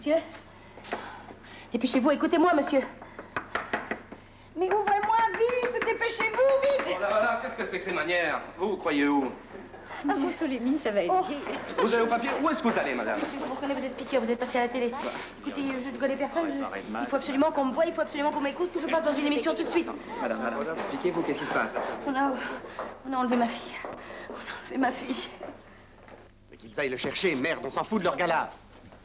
Monsieur? Dépêchez-vous, écoutez-moi, monsieur. Mais ouvrez-moi vite, dépêchez-vous, vite! Oh là là, qu'est-ce que c'est que ces manières? Vous croyez où? Ah, bon, sur les mines, ça va être gai. Vous allez au papier? Où est-ce que vous allez, madame? Monsieur, je vous reconnais, vous êtes piqueur, vous êtes passé à la télé. Écoutez, je ne connais personne. Il faut absolument qu'on me voie, il faut absolument qu'on m'écoute, que je passe dans une émission tout de suite. Madame, expliquez-vous, qu'est-ce qui se passe? On a enlevé ma fille. On a enlevé ma fille. Mais qu'ils aillent le chercher, merde, on s'en fout de leur gala.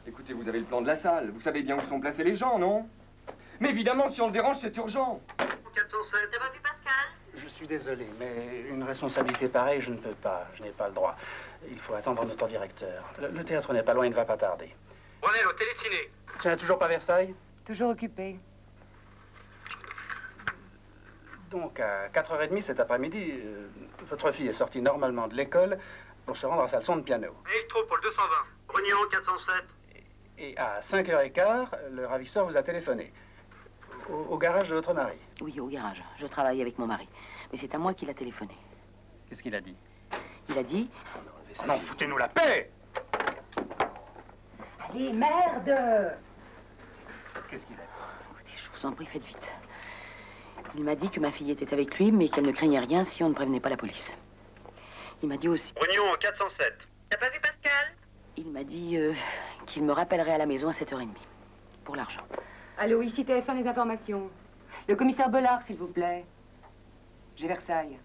Écoutez, vous avez le plan de la salle. Vous savez bien où sont placés les gens, non? Mais évidemment, si on le dérange, c'est urgent. 407. T'as pas vu Pascal? Je suis désolé, mais une responsabilité pareille, je ne peux pas. Je n'ai pas le droit. Il faut attendre notre directeur. Le théâtre n'est pas loin, il ne va pas tarder. Brunello, téléciné. Tu n'as toujours pas Versailles? Toujours occupé. Donc, à 4h30 cet après-midi, votre fille est sortie normalement de l'école pour se rendre à sa leçon de piano. Électro pour le 220. Brugnon, 407. Et à 5h15, le ravisseur vous a téléphoné. Au garage de votre mari. Oui, au garage. Je travaille avec mon mari. Mais c'est à moi qu'il a téléphoné. Qu'est-ce qu'il a dit? Il a dit... Non, foutez-nous la paix! Allez, merde! Qu'est-ce qu'il a dit? Écoutez, je vous en prie, faites vite. Il m'a dit que ma fille était avec lui, mais qu'elle ne craignait rien si on ne prévenait pas la police. Il m'a dit aussi... Brugnon, 407. T'as pas vu Pascal? Il m'a dit qu'il me rappellerait à la maison à 7h30. Pour l'argent. Allô, ici TF1 les informations. Le commissaire Belard, s'il vous plaît. J'ai Versailles.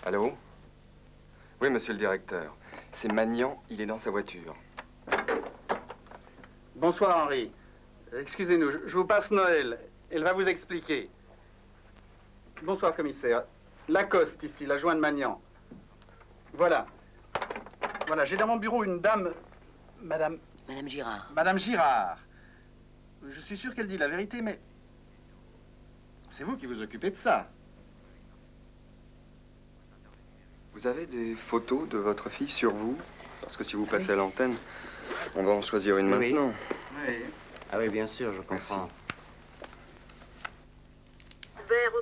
Allô? Oui, monsieur le directeur. C'est Magnan, il est dans sa voiture. Bonsoir, Henri. Excusez-nous, je vous passe Noël. Elle va vous expliquer. Bonsoir, commissaire. Lacoste, ici, l'adjoint de Magnan. Voilà. Voilà, j'ai dans mon bureau une dame... Madame... Madame Girard. Madame Girard. Je suis sûr qu'elle dit la vérité, mais... C'est vous qui vous occupez de ça. Vous avez des photos de votre fille sur vous? Parce que si vous passez à l'antenne, on va en choisir une maintenant. Oui. Ah oui, bien sûr, je comprends. Vert au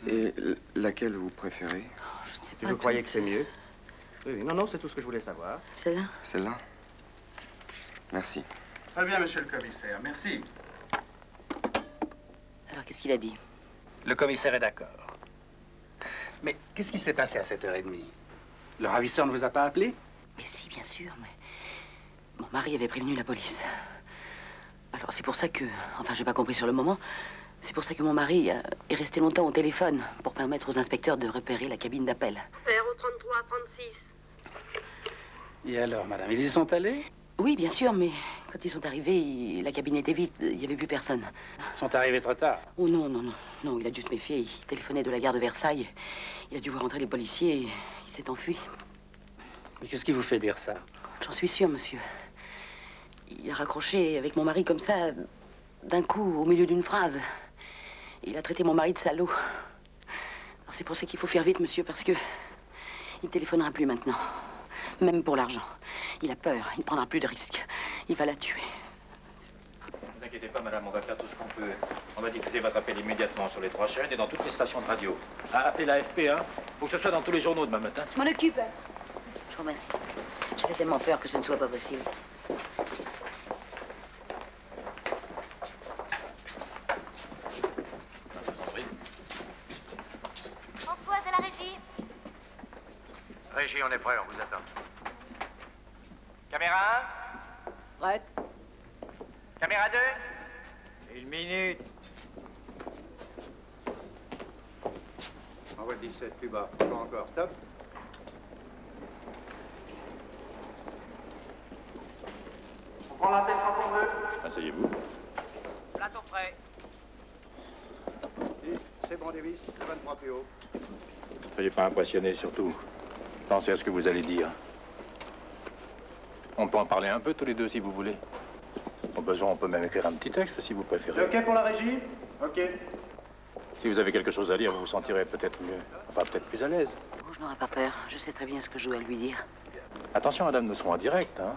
33-36. Et laquelle vous préférez? Je ne sais Si pas. vous croyez que c'est mieux? Oui, oui, non, c'est tout ce que je voulais savoir. Celle-là? Celle-là? Merci. Très bien, monsieur le commissaire, merci. Alors, qu'est-ce qu'il a dit? Le commissaire est d'accord. Mais qu'est-ce qui s'est passé à 7h30? Le ravisseur ne vous a pas appelé? Mais si, bien sûr, mais... Mon mari avait prévenu la police. Alors, c'est pour ça que... Enfin, j'ai pas compris sur le moment. C'est pour ça que mon mari est resté longtemps au téléphone pour permettre aux inspecteurs de repérer la cabine d'appel. Vert au 33-36. Et alors, madame, ils y sont allés? Oui, bien sûr, mais quand ils sont arrivés, la cabine était vide. Il n'y avait plus personne. Ils sont arrivés trop tard. Oh non, non, non. Non, il a dû se méfier. Il téléphonait de la gare de Versailles. Il a dû voir entrer les policiers et il s'est enfui. Mais qu'est-ce qui vous fait dire ça? J'en suis sûre, monsieur. Il a raccroché avec mon mari comme ça, d'un coup, au milieu d'une phrase. Il a traité mon mari de salaud. Alors c'est pour ça qu'il faut faire vite, monsieur, parce que... il ne téléphonera plus maintenant. Même pour l'argent. Il a peur, il ne prendra plus de risques. Il va la tuer. Ne vous inquiétez pas, madame, on va faire tout ce qu'on peut. On va diffuser votre appel immédiatement sur les 3 chaînes et dans toutes les stations de radio. Ah, appelez la FP, hein. Faut que ce soit dans tous les journaux demain matin. Je m'en occupe. Je vous remercie. J'avais tellement peur que ce ne soit pas possible. Françoise à la régie. Régie, on est prêt, on vous attend. Caméra 1? Prête. Caméra 2? 1 minute. Envoie 17 plus bas. Pas encore. Stop. On prend l'antenne quand on veut. Asseyez-vous. Plateau prêt. C'est bon, Davis. Le 23 plus haut. Ne soyez pas impressionné, surtout. Pensez à ce que vous allez dire. On peut en parler un peu tous les deux si vous voulez. Au besoin, on peut même écrire un petit texte si vous préférez. C'est OK pour la régie? OK. Si vous avez quelque chose à dire, vous vous sentirez peut-être mieux. Enfin, peut-être plus à l'aise. Oh, je n'aurai pas peur. Je sais très bien ce que je dois lui dire. Attention, madame, nous serons en direct, hein.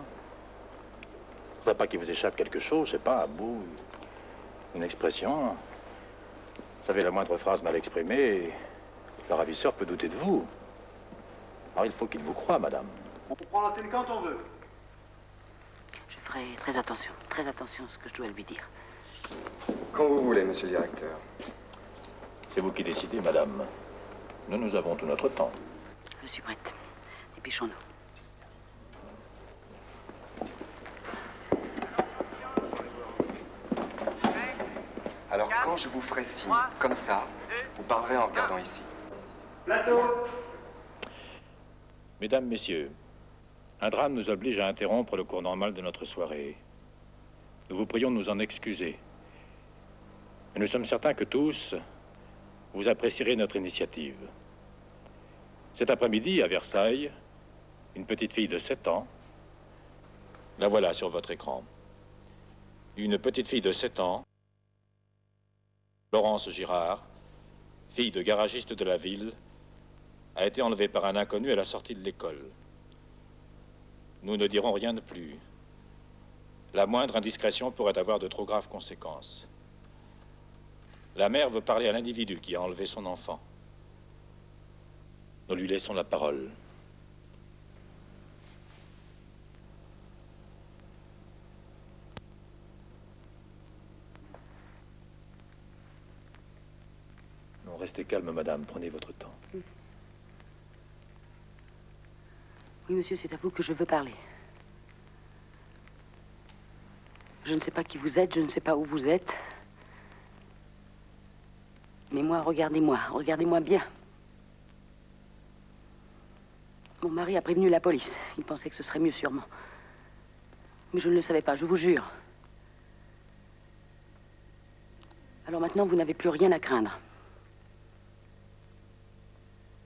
Faudrait pas qu'il vous échappe quelque chose, je sais pas, un bout, une expression. Vous savez, la moindre phrase mal exprimée, le ravisseur peut douter de vous. Alors il faut qu'il vous croie, madame. On prend l'antenne quand on veut. Je ferai très attention à ce que je dois lui dire. Quand vous voulez, monsieur le directeur. C'est vous qui décidez, madame. Nous avons tout notre temps. Je suis prête. Dépêchons-nous. Alors, quand je vous ferai signe, comme ça, vous parlerez en regardant ici. Plateau. Mesdames, messieurs, un drame nous oblige à interrompre le cours normal de notre soirée. Nous vous prions de nous en excuser. Mais nous sommes certains que tous, vous apprécierez notre initiative. Cet après-midi, à Versailles, une petite fille de 7 ans, la voilà sur votre écran. Une petite fille de 7 ans, Laurence Girard, fille de garagiste de la ville, a été enlevée par un inconnu à la sortie de l'école. Nous ne dirons rien de plus. La moindre indiscrétion pourrait avoir de trop graves conséquences. La mère veut parler à l'individu qui a enlevé son enfant. Nous lui laissons la parole. Non, restez calme, madame. Prenez votre temps. Oui, monsieur, c'est à vous que je veux parler. Je ne sais pas qui vous êtes, je ne sais pas où vous êtes. Mais moi, regardez-moi bien. Mon mari a prévenu la police. Il pensait que ce serait mieux sûrement. Mais je ne le savais pas, je vous jure. Alors maintenant, vous n'avez plus rien à craindre.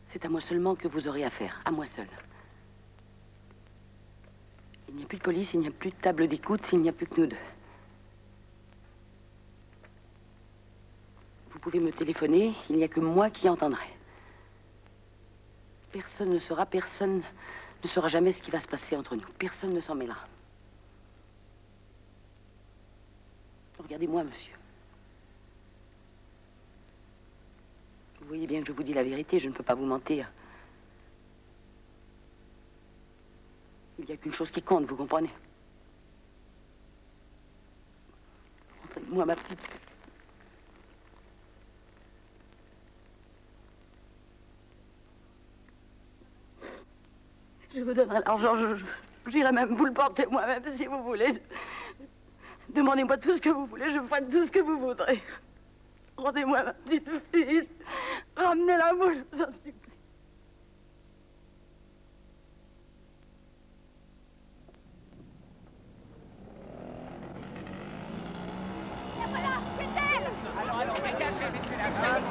C'est à moi seulement que vous aurez affaire, à moi seul. Il n'y a plus de police, il n'y a plus de table d'écoute, il n'y a plus que nous deux. Vous pouvez me téléphoner, il n'y a que moi qui entendrai. Personne ne saura jamais ce qui va se passer entre nous. Personne ne s'en mêlera. Regardez-moi, monsieur. Vous voyez bien que je vous dis la vérité, je ne peux pas vous mentir. Il n'y a qu'une chose qui compte, vous comprenez? Montrez-moi ma petite... Je vous donnerai l'argent, j'irai même vous le porter moi-même si vous voulez. Demandez-moi tout ce que vous voulez, je ferai tout ce que vous voudrez. Rendez-moi ma petite fille. Ramenez-la, moi, je vous en supplie. Voilà, c'est elle! Alors, dégagez, messieurs dames.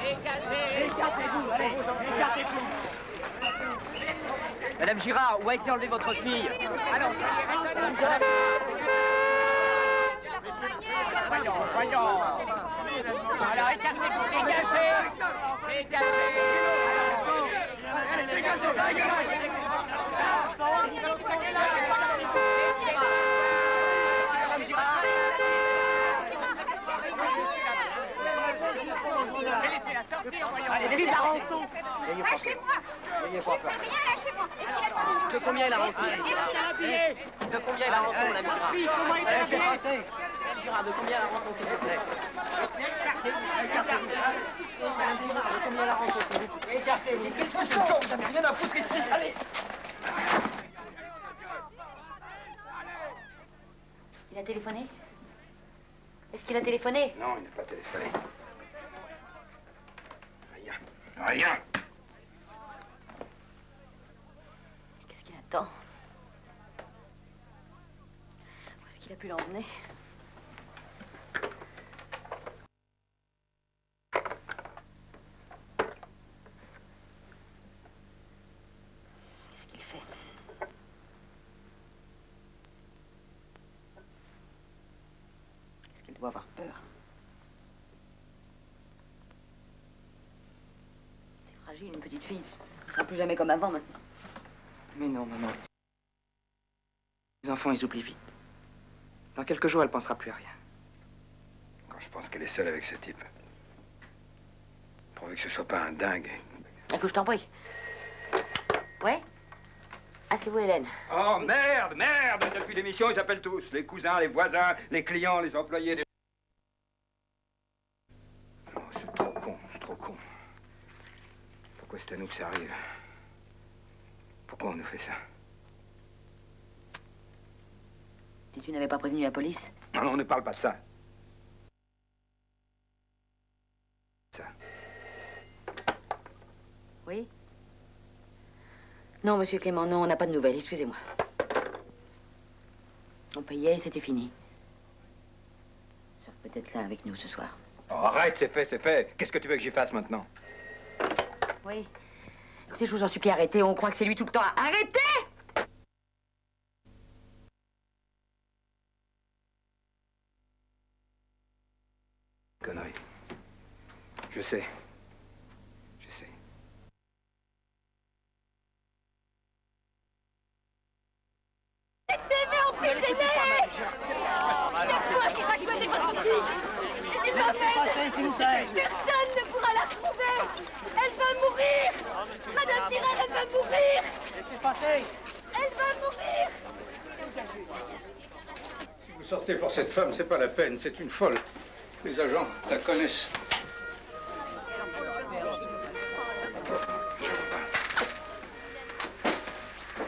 Dégagez! Écartez-vous, allez, écartez-vous! Madame Girard, où a été enlevée votre fille? Alors, voyons. Alors, écartez-vous, dégagez! Laissez-la sortir, voyons. Allez, laissez la rançon. Lâchez-moi! N'ayez pas peur. Rien, lâchez-moi! Est-ce qu'il a pas... De combien est la rançon? De combien est la rançon, Madame Girard? Madame Girard, de combien est la rançon, s'il vous plaît? Madame Girard, de combien est la rançon, s'il vous plaît? Écartez-vous. Vous n'avez rien à foutre ici. Allez. Il a téléphoné? Est-ce qu'il a téléphoné? Non, il n'a pas téléphoné. Rien. Qu'est-ce qu'il attend? Où est-ce qu'il a pu l'emmener? Qu'est-ce qu'il fait? Est-ce qu'il doit avoir peur? Fragile, une petite fille. Elle ne sera plus jamais comme avant maintenant. Mais non, maman. Les enfants, ils oublient vite. Dans quelques jours, elle pensera plus à rien. Quand je pense qu'elle est seule avec ce type. Pourvu que ce soit pas un dingue. Ah, que je t'en prie. Ouais? Ah, c'est vous, Hélène. Oh, merde, merde! Depuis l'émission, ils appellent tous. Les cousins, les voisins, les clients, les employés. Oh, c'est trop con, c'est trop con. Pourquoi c'est à nous que ça arrive? Pourquoi on nous fait ça? Si tu n'avais pas prévenu la police? Non, non, on ne parle pas de ça. Ça. Oui? Non, monsieur Clément, non, on n'a pas de nouvelles, excusez-moi. On payait et c'était fini. Il sera peut-être là avec nous ce soir. Oh, arrête, c'est fait, c'est fait. Qu'est-ce que tu veux que j'y fasse maintenant? Oui. Écoutez, je vous en supplie, arrêtez, on croit que c'est lui tout le temps. Arrêtez! Connerie. Je sais. Je sais. Mais empêchez-les! C'est toi qui vas choisir votre fille! C'est une mauvaise! Personne ne pourra la retrouver! Elle va mourir! Madame Girard, elle va mourir! Laissez passer! Elle va mourir! Si vous sortez pour cette femme, c'est pas la peine, c'est une folle. Les agents la connaissent.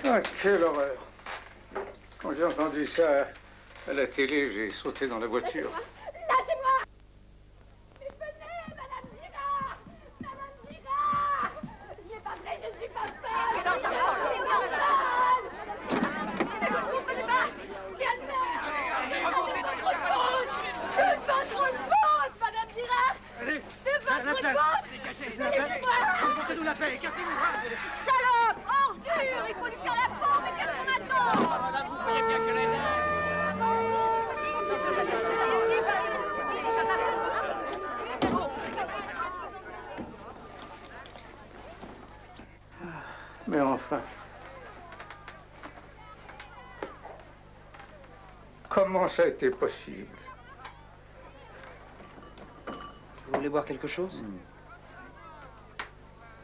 Ah, quelle horreur! Quand j'ai entendu ça à la télé, j'ai sauté dans la voiture. Lâchez-moi! Mais venez, Madame Girard! Madame Girard! C'est pas vrai, je ne suis pas folle! Je suis pas folle! Mais vous ne comprenez pas! C'est Albert! C'est votre faute, Madame Girard! C'est votre faute! Portez-nous la paix, écartez-nous! Salope! Ordure! Il faut lui faire la peau, mais qu'est-ce qu'on attend? Madame, vous croyez bien qu'elle est Mais enfin... Comment ça a été possible? Vous voulez boire quelque chose?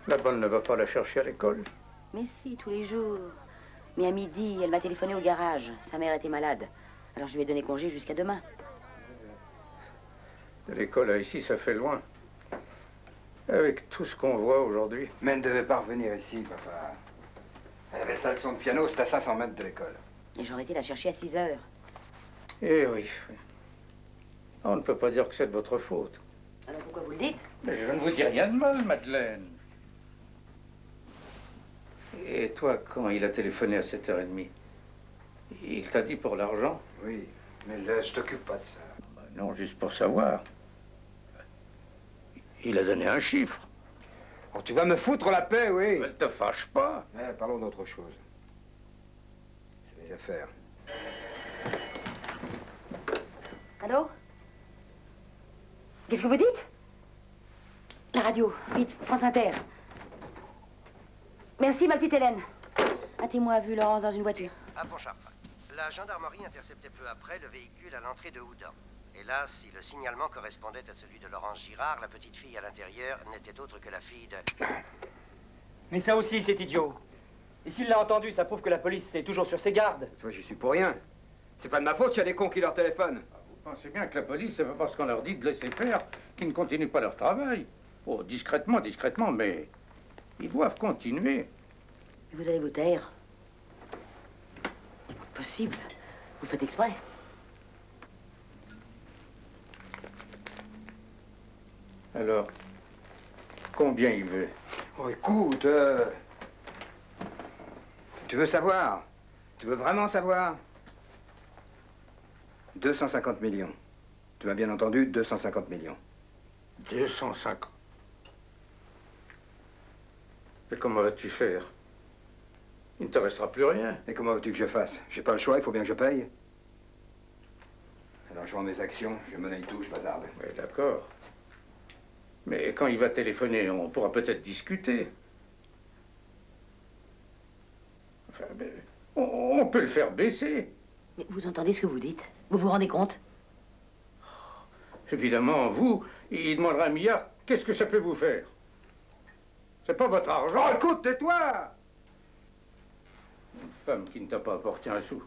La bonne ne va pas la chercher à l'école. Mais si, tous les jours. Mais à midi, elle m'a téléphoné au garage. Sa mère était malade. Alors je lui ai donné congé jusqu'à demain. De l'école à ici, ça fait loin. Avec tout ce qu'on voit aujourd'hui. Mais elle ne devait pas revenir ici, papa. Elle avait sa leçon de piano, c'était à 500 mètres de l'école. Et j'aurais été la chercher à 6 heures. Eh oui. On ne peut pas dire que c'est de votre faute. Alors pourquoi vous le dites? Mais je ne vous dis rien de mal, Madeleine. Et toi, quand il a téléphoné à 7h30, il t'a dit pour l'argent? Oui, mais là, je t'occupe pas de ça. Ben non, juste pour savoir. Il a donné un chiffre. Oh, tu vas me foutre la paix, oui. Ne te fâche pas. Mais parlons d'autre chose. C'est mes affaires. Allô? Qu'est-ce que vous dites? La radio, vite, France Inter. Merci, ma petite Hélène. Un témoin a vu Laurence dans une voiture. À Pontchartrain. La gendarmerie interceptait peu après le véhicule à l'entrée de Houdan. Hélas, si le signalement correspondait à celui de Laurence Girard, la petite fille à l'intérieur n'était autre que la fille de... Mais ça aussi, c'est idiot. Et s'il l'a entendu, ça prouve que la police est toujours sur ses gardes. Toi, j'y suis pour rien. C'est pas de ma faute s'il y a des cons qui leur téléphonent. Vous pensez bien que la police, c'est pas parce qu'on leur dit de laisser faire qu'ils ne continuent pas leur travail. Oh, discrètement, discrètement, mais ils doivent continuer. Et vous allez vous taire. C'est pas possible. Vous faites exprès. Alors, combien il veut? Oh, écoute, tu veux savoir? Tu veux vraiment savoir? 250 millions. Tu m'as bien entendu, 250 millions. 250. Et comment vas-tu faire? Il ne te restera plus rien. Et comment veux-tu que je fasse? J'ai pas le choix, il faut bien que je paye. Alors je vends mes actions, je monnaie tout, je bazarde. Oui, d'accord. Mais quand il va téléphoner, on pourra peut-être discuter. Enfin, on peut le faire baisser. Mais vous entendez ce que vous dites? Vous vous rendez compte? Évidemment, vous, il demandera 1 milliard. Qu'est-ce que ça peut vous faire? C'est pas votre argent. Oh, écoute, tais-toi! Femme qui ne t'a pas apporté un sou.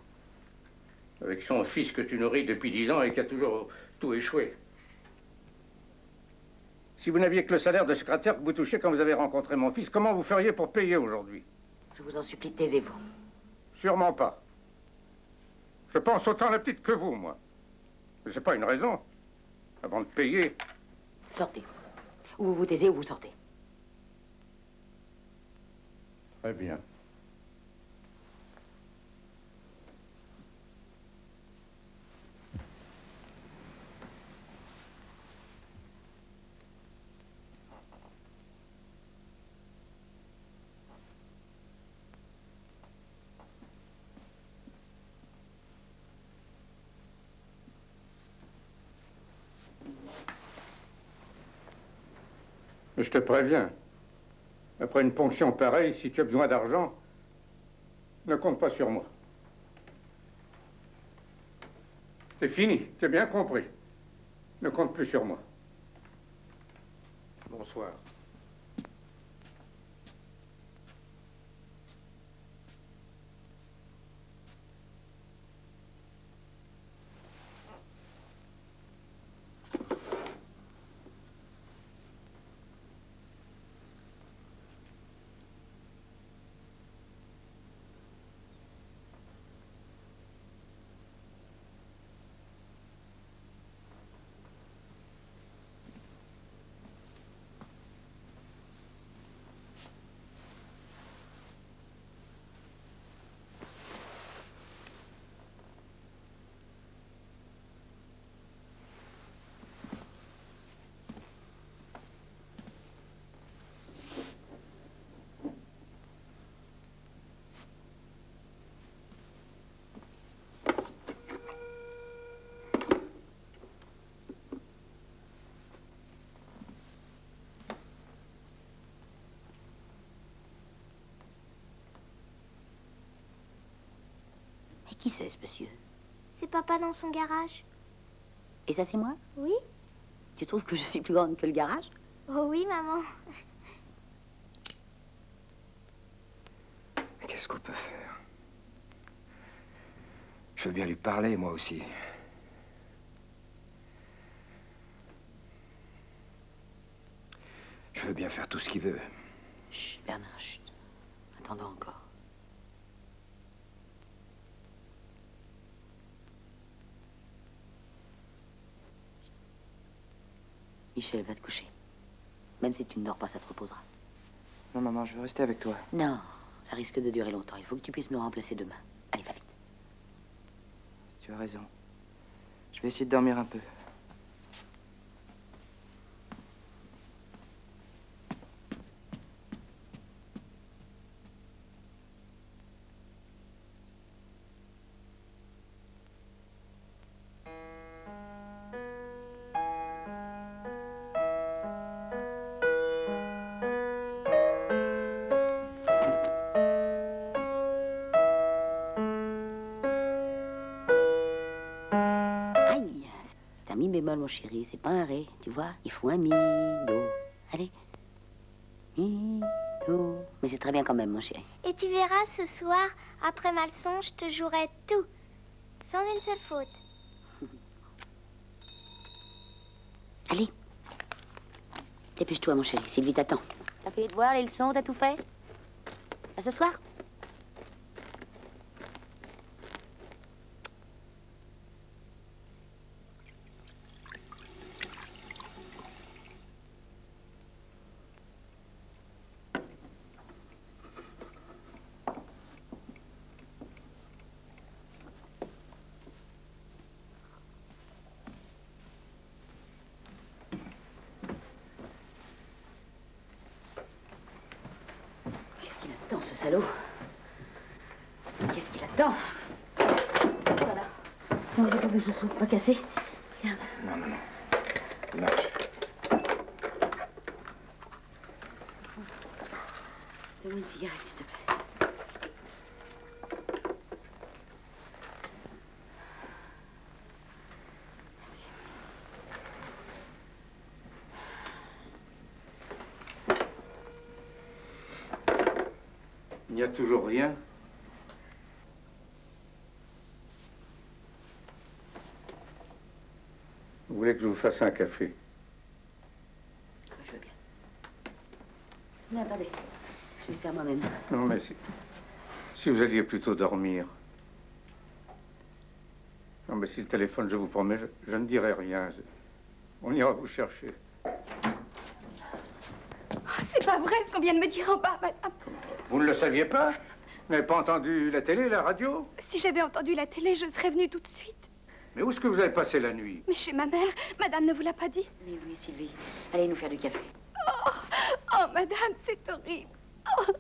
Avec son fils que tu nourris depuis 10 ans et qui a toujours tout échoué. Si vous n'aviez que le salaire de secrétaire que vous touchiez quand vous avez rencontré mon fils, comment vous feriez pour payer aujourd'hui? Je vous en supplie, taisez-vous. Sûrement pas. Je pense autant à la petite que vous, moi. Mais c'est pas une raison. Avant de payer... Sortez. Ou vous vous taisez ou vous sortez. Très bien. Je te préviens, après une ponction pareille, si tu as besoin d'argent, ne compte pas sur moi. C'est fini, tu as bien compris. Ne compte plus sur moi. Bonsoir. Qui c'est, ce monsieur? C'est papa dans son garage. Et ça, c'est moi? Oui. Tu trouves que je suis plus grande que le garage? Oh oui, maman. Mais qu'est-ce qu'on peut faire? Je veux bien lui parler, moi aussi. Je veux bien faire tout ce qu'il veut. Chut, Bernard, chut. Attendons encore. Michel, va te coucher. Même si tu ne dors pas, ça te reposera. Non, maman, je veux rester avec toi. Non, ça risque de durer longtemps. Il faut que tu puisses nous remplacer demain. Allez, va vite. Tu as raison. Je vais essayer de dormir un peu. Mi bémol, mon chéri, c'est pas un ré, tu vois. Il faut un mi, do. Allez. Mi, do. Mais c'est très bien quand même, mon chéri. Et tu verras, ce soir, après ma leçon, je te jouerai tout. Sans une seule faute. Allez. Dépêche-toi, mon chéri. Sylvie t'attend. T'as fait les devoirs, les leçons, t'as tout fait? À ce soir? Ce salaud. Qu'est-ce qu'il a dedans? Voilà. Non, il a pas je ne pas cassé. Regarde. Non, non, non. Marche. Donne-moi une cigarette, s'il te plaît. Merci. Il n'y a toujours rien. Vous voulez que je vous fasse un café? Je veux bien. Mais attendez, je vais le faire moi-même. Non, mais si vous alliez plutôt dormir. Non, mais si le téléphone, je vous promets, je ne dirai rien. On ira vous chercher. C'est pas vrai ce qu'on vient de me dire en bas, madame. Vous ne le saviez pas? Vous n'avez pas entendu la télé, la radio? Si j'avais entendu la télé, je serais venue tout de suite. Mais où est-ce que vous avez passé la nuit? Mais chez ma mère, madame ne vous l'a pas dit? Oui, oui, Sylvie. Allez nous faire du café. Oh, madame, c'est horrible. Oh.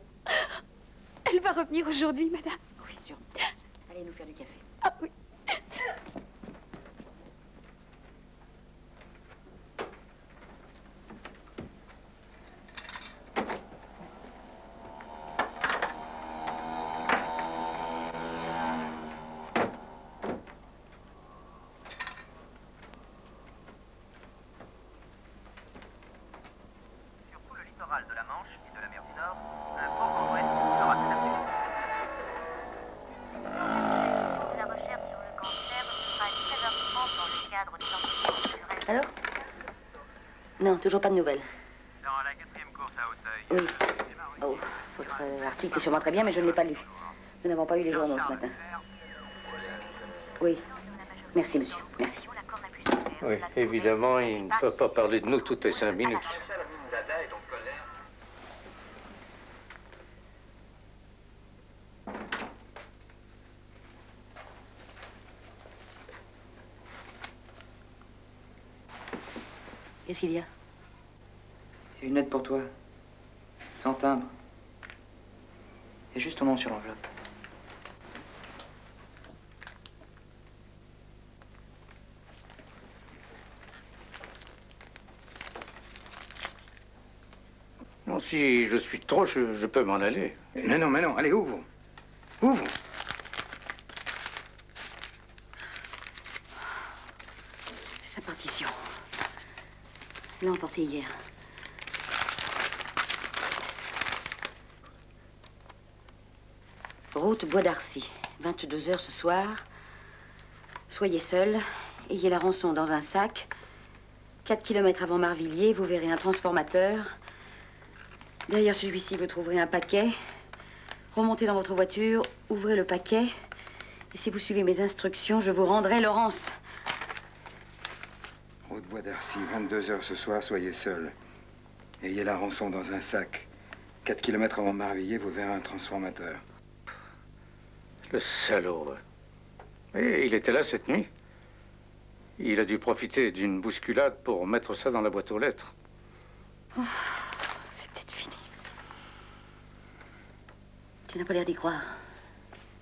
Elle va revenir aujourd'hui, madame. Oui, sûr. Allez nous faire du café. Ah oui. De la Manche et de la mer du Nord, un fort vent ouest sera adapté. La recherche sur le cancer sera à 17h30 dans le cadre des entreprises culturelles. Alors? Non, toujours pas de nouvelles. Dans la 4e course à Hauteuil. Oui. Oh, votre article est sûrement très bien, mais je ne l'ai pas lu. Nous n'avons pas eu les journaux ce matin. Oui. Merci, monsieur. Merci. Oui, évidemment, il ne peut pas parler de nous toutes les 5 minutes. Qu'est-ce qu'il y a? Il y a une lettre pour toi. Sans timbre. Il y a juste ton nom sur l'enveloppe. Non, si je suis trop, je peux m'en aller. Mais non, allez, ouvre. Ouvre. C'est sa partition. Elle l'a emportée hier. Route Bois d'Arcy. 22 heures ce soir. Soyez seul. Ayez la rançon dans un sac. 4 kilomètres avant Marvilliers, vous verrez un transformateur. Derrière celui-ci, vous trouverez un paquet. Remontez dans votre voiture, ouvrez le paquet. Et si vous suivez mes instructions, je vous rendrai Laurence. Route Bois d'Arcy, 22 heures ce soir, soyez seul. Ayez la rançon dans un sac. 4 kilomètres avant Marvilliers, vous verrez un transformateur. Le salaud. Et il était là cette nuit. Il a dû profiter d'une bousculade pour mettre ça dans la boîte aux lettres. Oh, c'est peut-être fini. Tu n'as pas l'air d'y croire.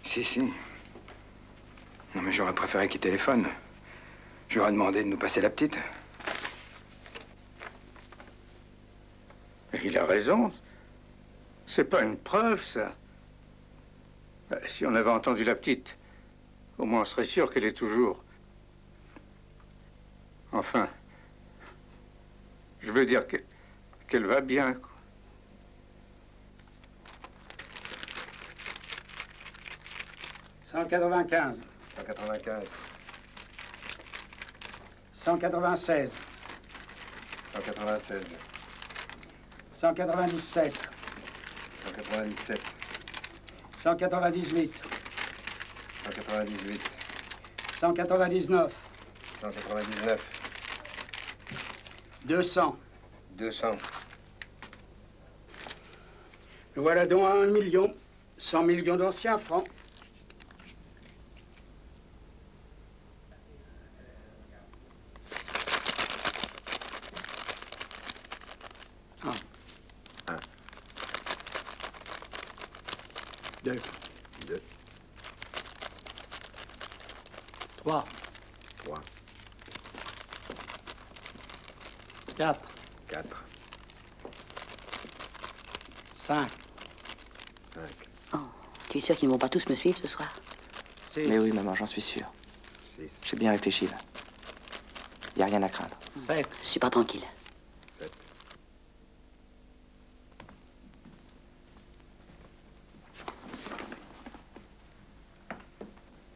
Si. Non, mais j'aurais préféré qu'il téléphone. J'aurais demandé de nous passer la petite. Il a raison. C'est pas une preuve, ça. Si on avait entendu la petite, au moins on serait sûr qu'elle est toujours... Enfin, je veux dire qu'elle va bien, quoi. « 195. 195. 196. 196. 197. 197. 198. 198. 199. 199. 200. 200. Voilà donc 1 million. 100 millions d'anciens francs. Un. 2. 2. 3. 3. 4. 4. 5. 5. Oh, tu es sûr qu'ils ne vont pas tous me suivre ce soir? 6. Mais oui, maman, j'en suis sûr. 6. J'ai bien réfléchi, là. Il n'y a rien à craindre. 7. Je suis pas tranquille. 7.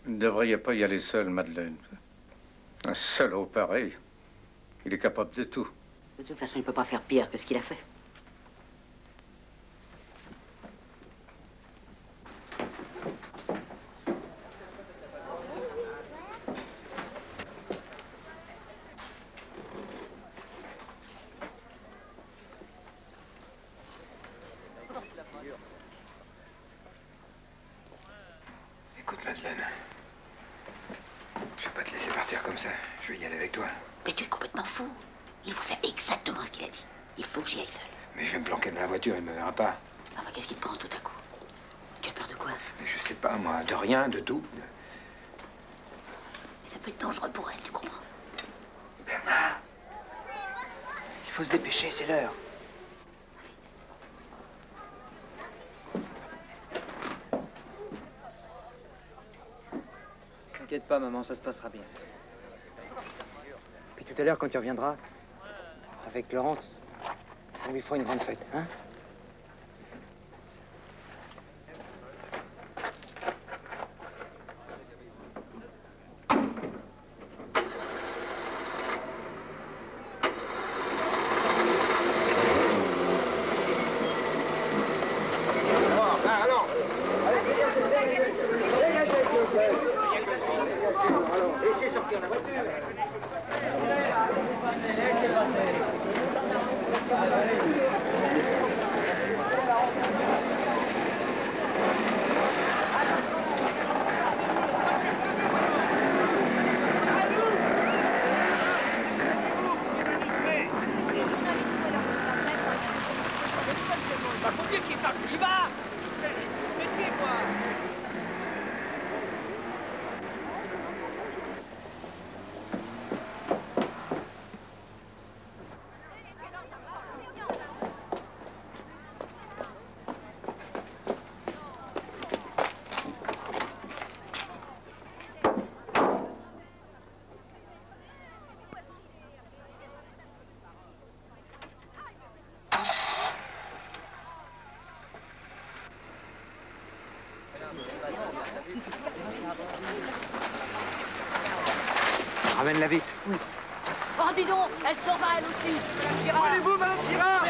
Vous ne devriez pas y aller seul, Madeleine. Un salaud pareil. Il est capable de tout. De toute façon, il ne peut pas faire pire que ce qu'il a fait. Écoute, Madeleine. Je vais pas te laisser partir comme ça. Je vais y aller avec toi. Mais tu es complètement fou. Il faut faire exactement ce qu'il a dit. Il faut que j'y aille seul. Mais je vais me planquer dans la voiture, il me verra pas. Enfin, qu'est-ce qui te prend tout à coup? Tu as peur de quoi? Mais je sais pas, moi. De rien, de tout. Ça peut être dangereux pour elle, tu comprends? Bernard. Il faut se dépêcher, c'est l'heure. T'inquiète pas, maman, ça se passera bien. Puis tout à l'heure, quand tu reviendras, avec Laurence, on lui fera une grande fête, hein? Ramène-la vite. Oui. Oh, dis donc, elle s'en va, elle aussi. Madame Girard. Où allez-vous, Madame Girard?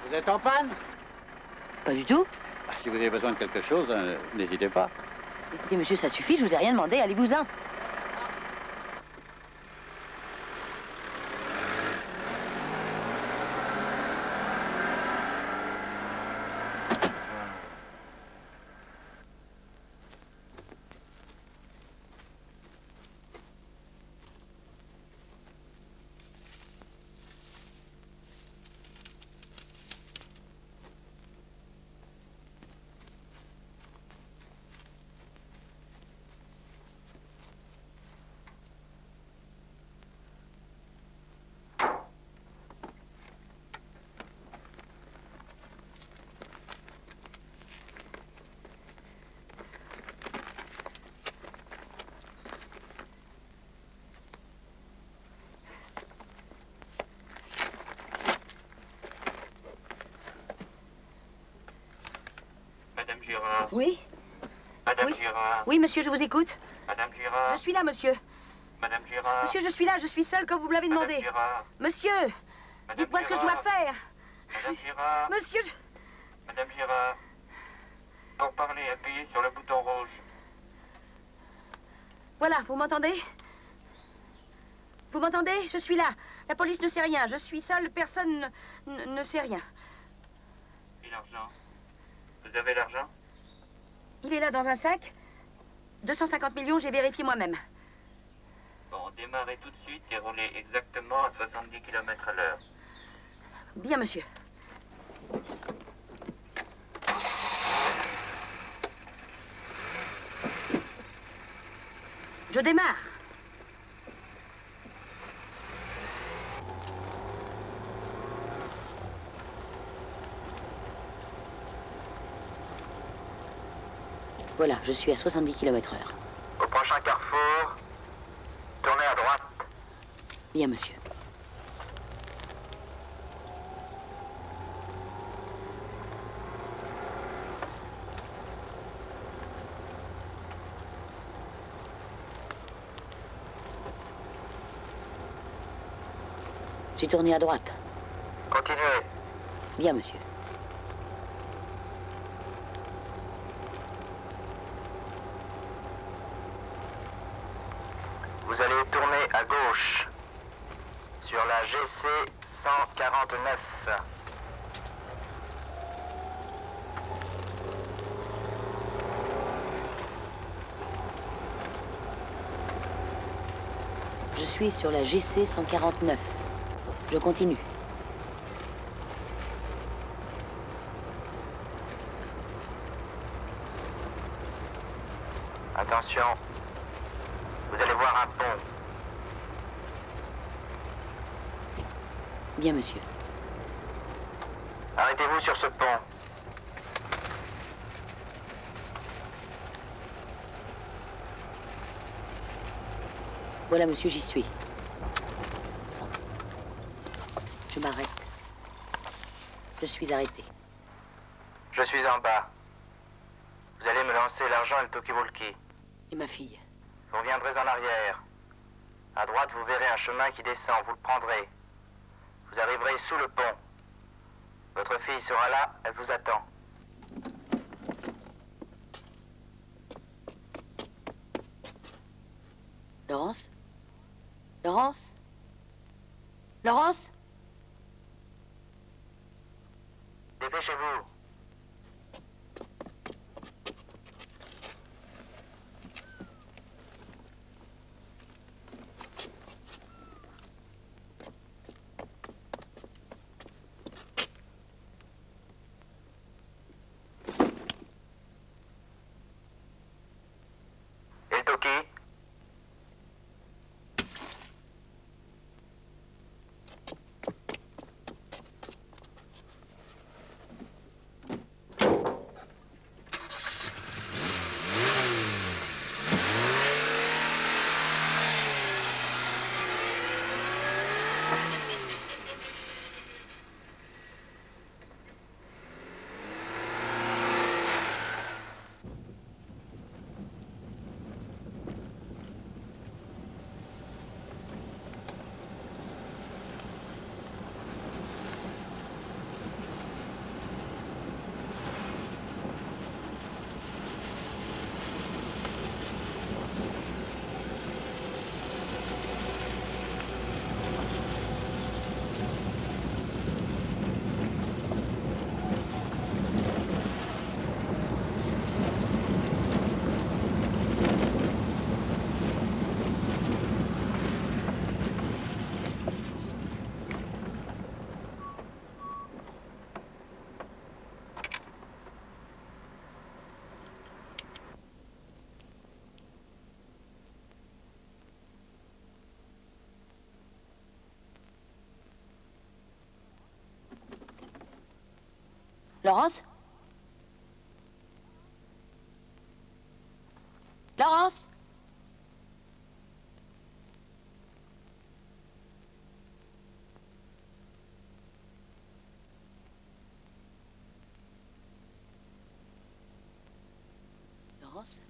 Vous êtes en panne? Pas du tout. Si vous avez besoin de quelque chose, n'hésitez pas. Écoutez, monsieur, ça suffit, je vous ai rien demandé, allez-vous-en. Oui? Madame Oui. Girard. Oui, monsieur, je vous écoute. Madame Girard. Je suis là, monsieur. Madame Girard. Monsieur, je suis là, je suis seule comme vous me l'avez demandé. Madame Girard. Monsieur, dites-moi ce que je dois faire. Madame Girard. Monsieur, Madame Girard. Pour parler, appuyez sur le bouton rouge. Voilà, vous m'entendez? Vous m'entendez? Je suis là. La police ne sait rien. Je suis seule, personne ne sait rien. Et l'argent? Vous avez l'argent? Il est là dans un sac. 250 millions, j'ai vérifié moi-même. Bon, démarrez tout de suite et roulez exactement à 70 km à l'heure. Bien, monsieur. Je démarre. Voilà, je suis à 70 km/h. Au prochain carrefour, tournez à droite. Bien, monsieur. J'ai tourné à droite. Continuez. Bien, monsieur. Vous allez tourner à gauche sur la GC 149. Je suis sur la GC 149. Je continue. Attention, vous allez voir un pont. Bien, monsieur. Arrêtez-vous sur ce pont. Voilà, monsieur, j'y suis. Je m'arrête. Je suis arrêté. Je suis en bas. Vous allez me lancer l'argent et le talkie-walkie. Et ma fille? Vous reviendrez en arrière. À droite, vous verrez un chemin qui descend. Vous le prendrez. Vous arriverez sous le pont. Votre fille sera là. Elle vous attend. Laurence? Laurence? Laurence? Dépêchez-vous. Et le talkie? Laurence? Laurence? confiance.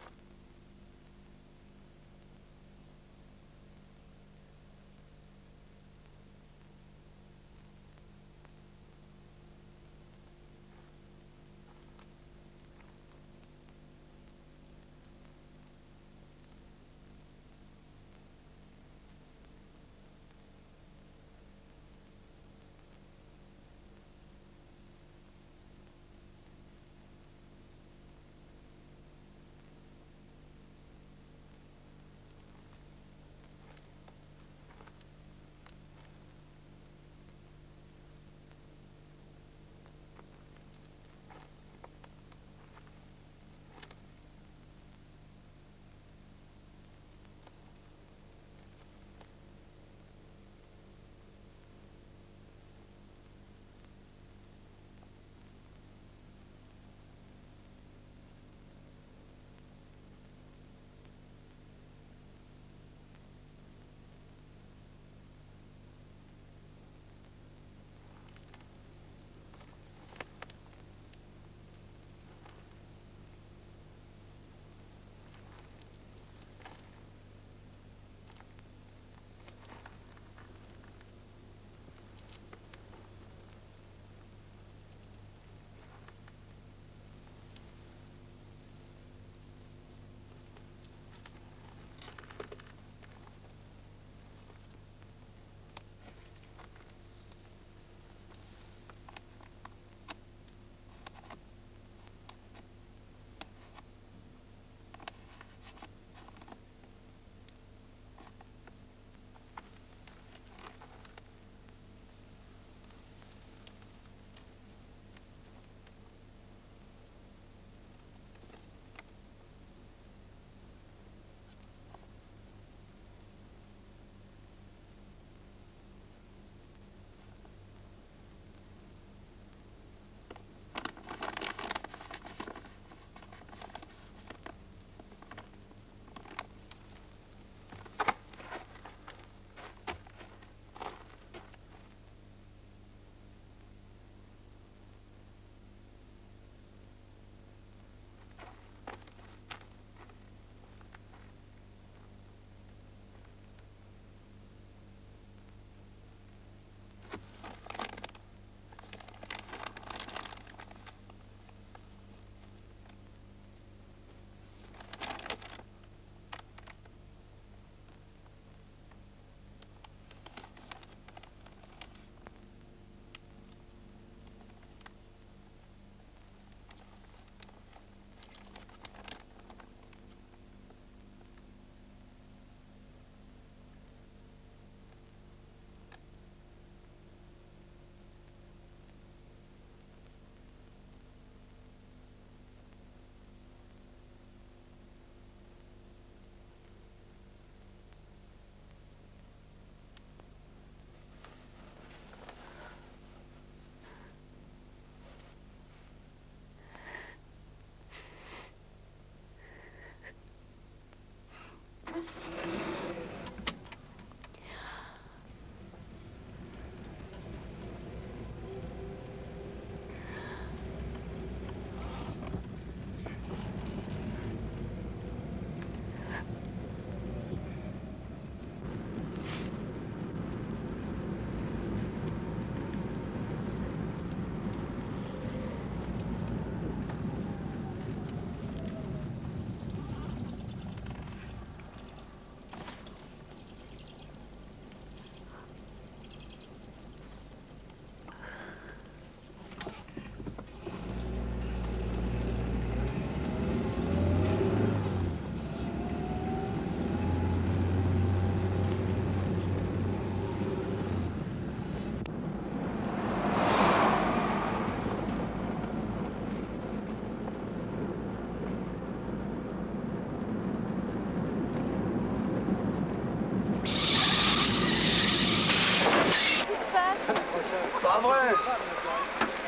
Pas vrai.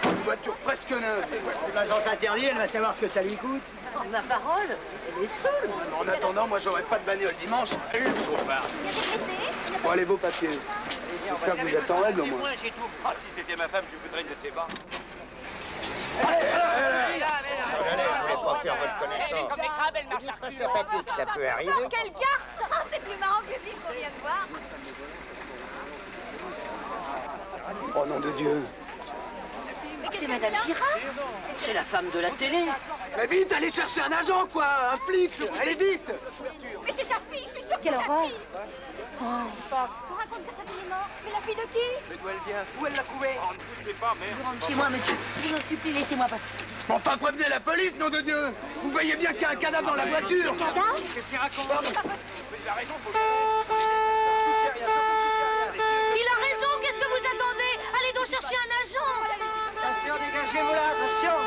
Une voiture presque neuve. L'agence interdit, elle va savoir ce que ça lui coûte. Ma parole, elle est saoule. En attendant, moi, j'aurais pas de bagnole dimanche. Une chauffard. Bon, allez, vos papiers. J'espère que vous êtes en règle, au moins. Ah, si c'était ma femme, je voudrais de ses bas. Pas faire votre connaissance. Comme les crabes, elle marche à Pas sympathique, ça peut arriver. Oh, quel garçon! C'est plus marrant que lui qu'on vient de voir. Oh nom de Dieu. Mais c'est Madame Girard. C'est la femme de la télé. Mais vite, allez chercher un agent, quoi. Un flic. Allez vite. Mais c'est sa fille, je suis sûre que Quelle c'est sa horreur. fille. On raconte que sa fille est morte. Mais la fille de qui? Mais d'où elle vient? Où elle l'a trouvée? Oh, ne poussez pas, merde. Je rentre chez moi, monsieur. Je vous en supplie, laissez-moi passer. Mais enfin, prévenez la police, nom de Dieu. Vous voyez bien qu'il y a un cadavre dans la voiture. Un cadavre? Qu'est-ce qu'il raconte? C'est pas possible. Il a raison, faut Il a raison, qu'est-ce que vous attendez? Allez donc chercher un agent. Attention, dégagez-vous là, attention.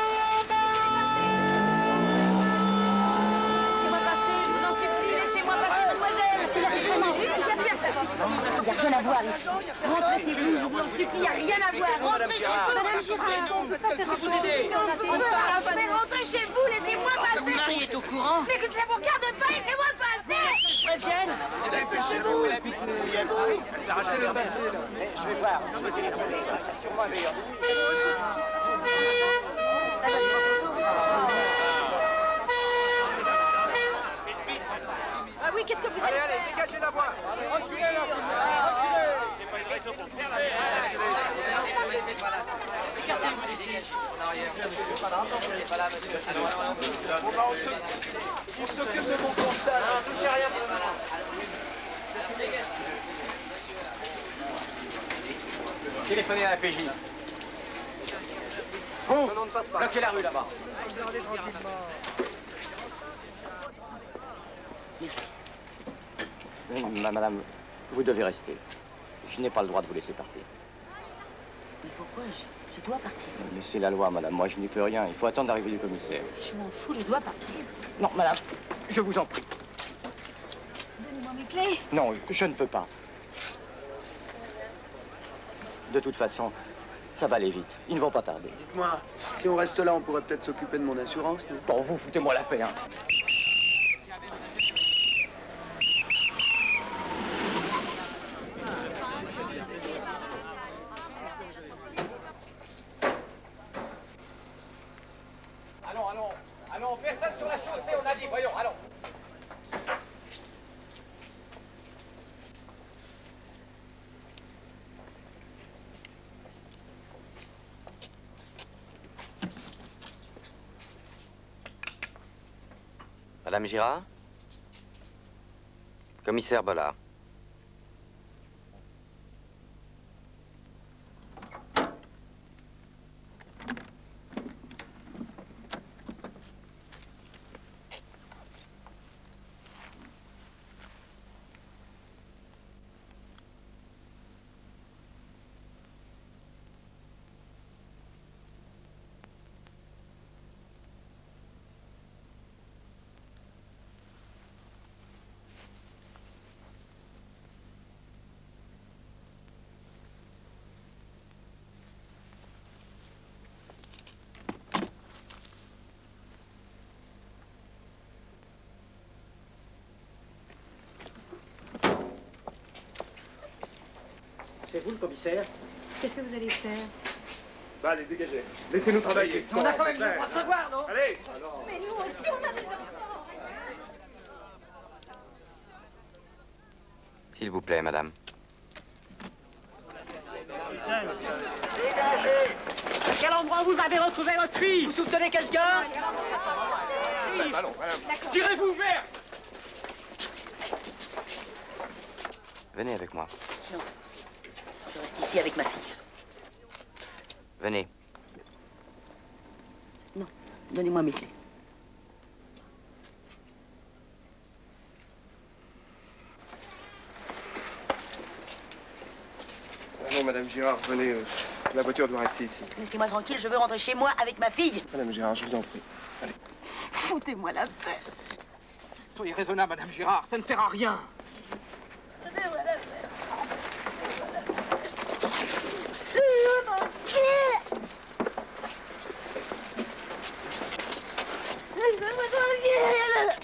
Laissez-moi passer, je vous en supplie, laissez-moi passer, mademoiselle. Il n'y a rien à voir ici. Rentrez chez vous, je vous en supplie, il n'y a rien à voir. Rentrez chez vous, Madame Girard. On ne peut pas faire vous aider. Mais rentrez chez vous, laissez-moi passer. Mon mari est au courant. Mais que ça vous regarde pas, laissez-moi passer. Je prévienne. Dépêchez-vous. Mouillez-vous. Laissez-le passer, là. Je vais voir. Sûrement meilleur. Ah oui, qu'est-ce que vous Allez, allez allez, faire? dégagez la voie. Reculez, là. Reculez. C'est pas une raison pour faire la Écartez-vous d'ici. En arrière. C'est pas là, monsieur. Bon, bah, on s'occupe de mon constat. Non, touchez rien. Téléphonez à la PJ. Vous, bloquez la rue là-bas. Madame, vous devez rester. Je n'ai pas le droit de vous laisser partir. Mais pourquoi je dois partir? Mais c'est la loi, madame. Moi, je n'y peux rien. Il faut attendre l'arrivée du commissaire. Je m'en fous, je dois partir. Non, madame, je vous en prie. Donnez-moi mes clés. Non, je ne peux pas. De toute façon, ça va aller vite. Ils ne vont pas tarder. Dites-moi, si on reste là, on pourrait peut-être s'occuper de mon assurance, non? Bon, vous foutez-moi la paix, hein. Allons, personne sur la chaussée, on a dit, voyons, allons. Madame Girard? Commissaire Bollard. C'est vous le commissaire? Qu'est-ce que vous allez faire? Bah, allez, dégagez. Laissez-nous travailler. On a quand même le droit de se voir, non? Allez. Mais nous aussi, on a des enfants. S'il vous plaît, madame. Dégagez! À quel endroit vous avez retrouvé votre fille? Vous soutenez quelqu'un? Tirez-vous vers! Venez avec moi. Non. Je reste ici avec ma fille. Venez. Non. Donnez-moi mes clés. Non, Madame Girard, venez. La voiture doit rester ici. Laissez-moi tranquille, je veux rentrer chez moi avec ma fille. Madame Girard, je vous en prie. Allez. Foutez-moi la paix. Soyez raisonnable, Madame Girard, ça ne sert à rien. Foutez-moi la paix. Laissez-moi tranquille.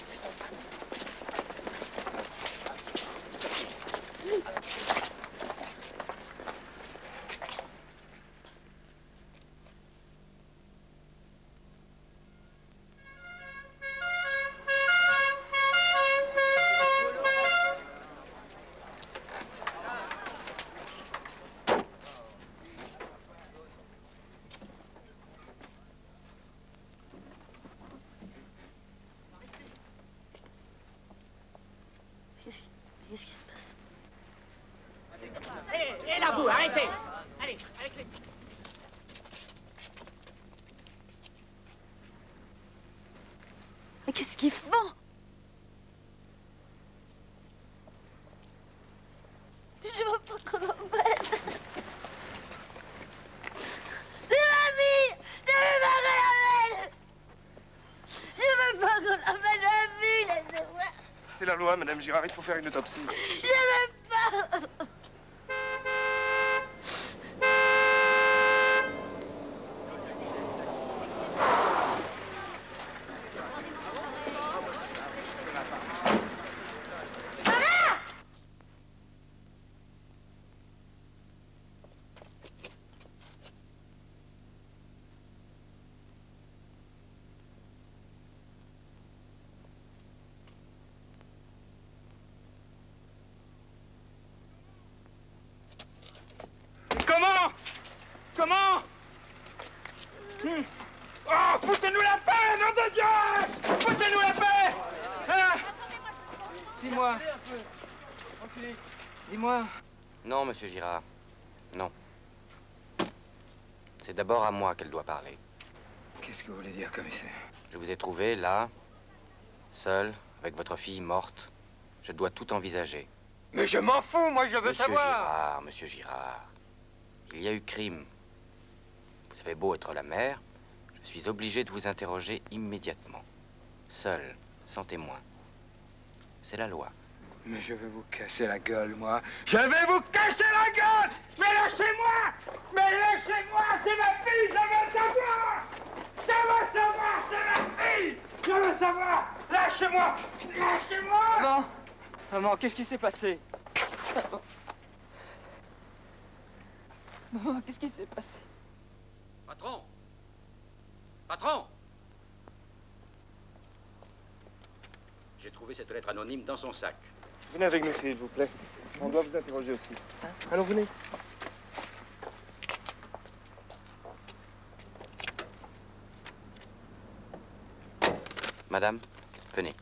Et là, vous, arrêtez. Allez, avec les... Mais qu'est-ce qu'ils font? Je veux pas qu'on l'emmène. C'est ma fille. Je veux pas qu'on l'emmène. Je veux pas qu'on l'emmène, ma fille, laissez-moi. C'est la loi, Madame Girard, il faut faire une autopsie. Je veux pas. Comment? Oh, foutez-nous la paix, nom de Dieu! Foutez-nous la paix! Hein? Dis-moi. Dis-moi. Non, monsieur Girard. Non. C'est d'abord à moi qu'elle doit parler. Qu'est-ce que vous voulez dire, commissaire? Je vous ai trouvé là, seul, avec votre fille morte. Je dois tout envisager. Mais je m'en fous, moi je veux savoir. Monsieur Girard, il y a eu crime. Vous avez beau être la mère, je suis obligé de vous interroger immédiatement. Seul, sans témoin. C'est la loi. Mais je vais vous casser la gueule, moi. Je vais vous casser la gueule! Mais lâchez-moi! Mais lâchez-moi! C'est ma fille! Je veux savoir! Je veux savoir! C'est ma fille! Je veux savoir! Lâchez-moi! Lâchez-moi! Maman! Maman, qu'est-ce qui s'est passé? Maman, qu'est-ce qui s'est passé? Patron! Patron! J'ai trouvé cette lettre anonyme dans son sac. Venez avec nous, s'il vous plaît. On doit vous interroger aussi. Allons, venez. Madame, venez.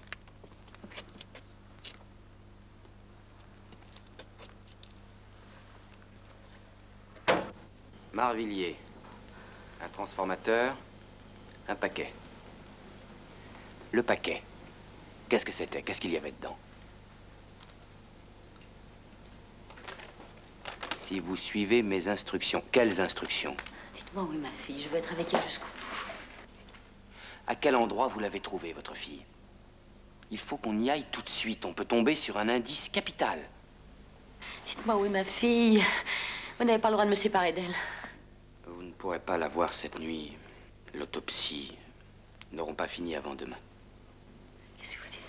Marvilliers. Un transformateur, un paquet. Le paquet. Qu'est-ce que c'était? Qu'est-ce qu'il y avait dedans? Si vous suivez mes instructions, quelles instructions? Dites-moi où est ma fille, je veux être avec elle jusqu'au bout. À quel endroit vous l'avez trouvée, votre fille? Il faut qu'on y aille tout de suite. On peut tomber sur un indice capital. Dites-moi où est ma fille. Vous n'avez pas le droit de me séparer d'elle. Vous ne pourrez pas la voir cette nuit. L'autopsie n'auront pas fini avant demain. Qu'est-ce que vous dites?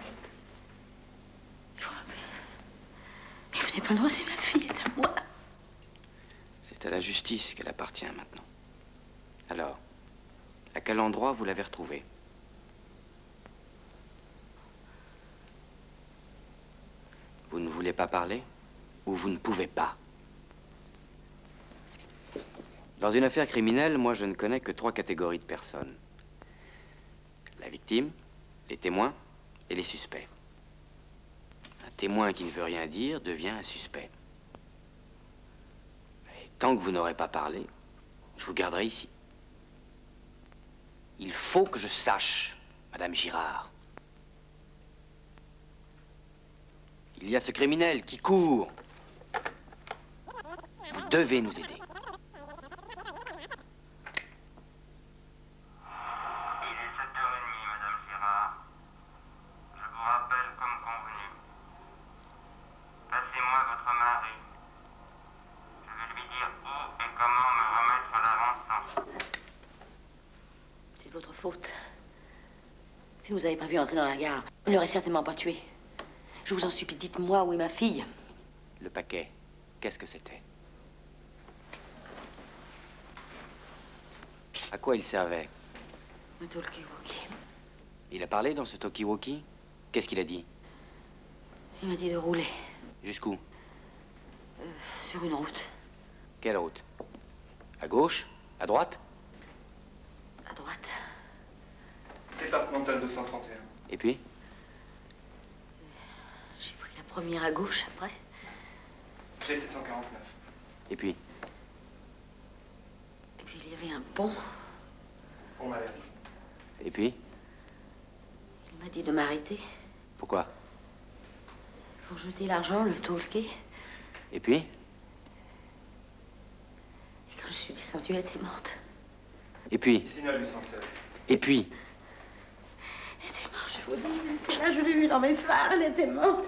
Mais vous n'avez pas le droit, c'est ma fille, c'est à moi. C'est à la justice qu'elle appartient maintenant. Alors, à quel endroit vous l'avez retrouvée? Vous ne voulez pas parler? Ou vous ne pouvez pas? Dans une affaire criminelle, moi, je ne connais que 3 catégories de personnes. La victime, les témoins et les suspects. Un témoin qui ne veut rien dire devient un suspect. Et tant que vous n'aurez pas parlé, je vous garderai ici. Il faut que je sache, Madame Girard. Il y a ce criminel qui court. Vous devez nous aider. Si vous n'avez pas vu entrer dans la gare, on ne l'aurait certainement pas tué. Je vous en supplie, dites-moi où est ma fille. Le paquet, qu'est-ce que c'était? À quoi il servait? Un talkie-walkie. Il a parlé dans ce talkie-walkie? Qu'est-ce qu'il a dit? Il m'a dit de rouler. Jusqu'où? Sur une route. Quelle route? À gauche? À droite? À droite. Départemental 231. Et puis? J'ai pris la première à gauche après. GC 149. Et puis? Et puis il y avait un pont. Pont Malherbe. Et puis? Il m'a dit de m'arrêter. Pourquoi? Pour jeter l'argent, le tourquet. Et puis? Et quand je suis descendue, elle était morte. Et puis? Signal 816. Et puis? Elle était morte, je vous dis. Là, je l'ai vue dans mes phares, elle était morte.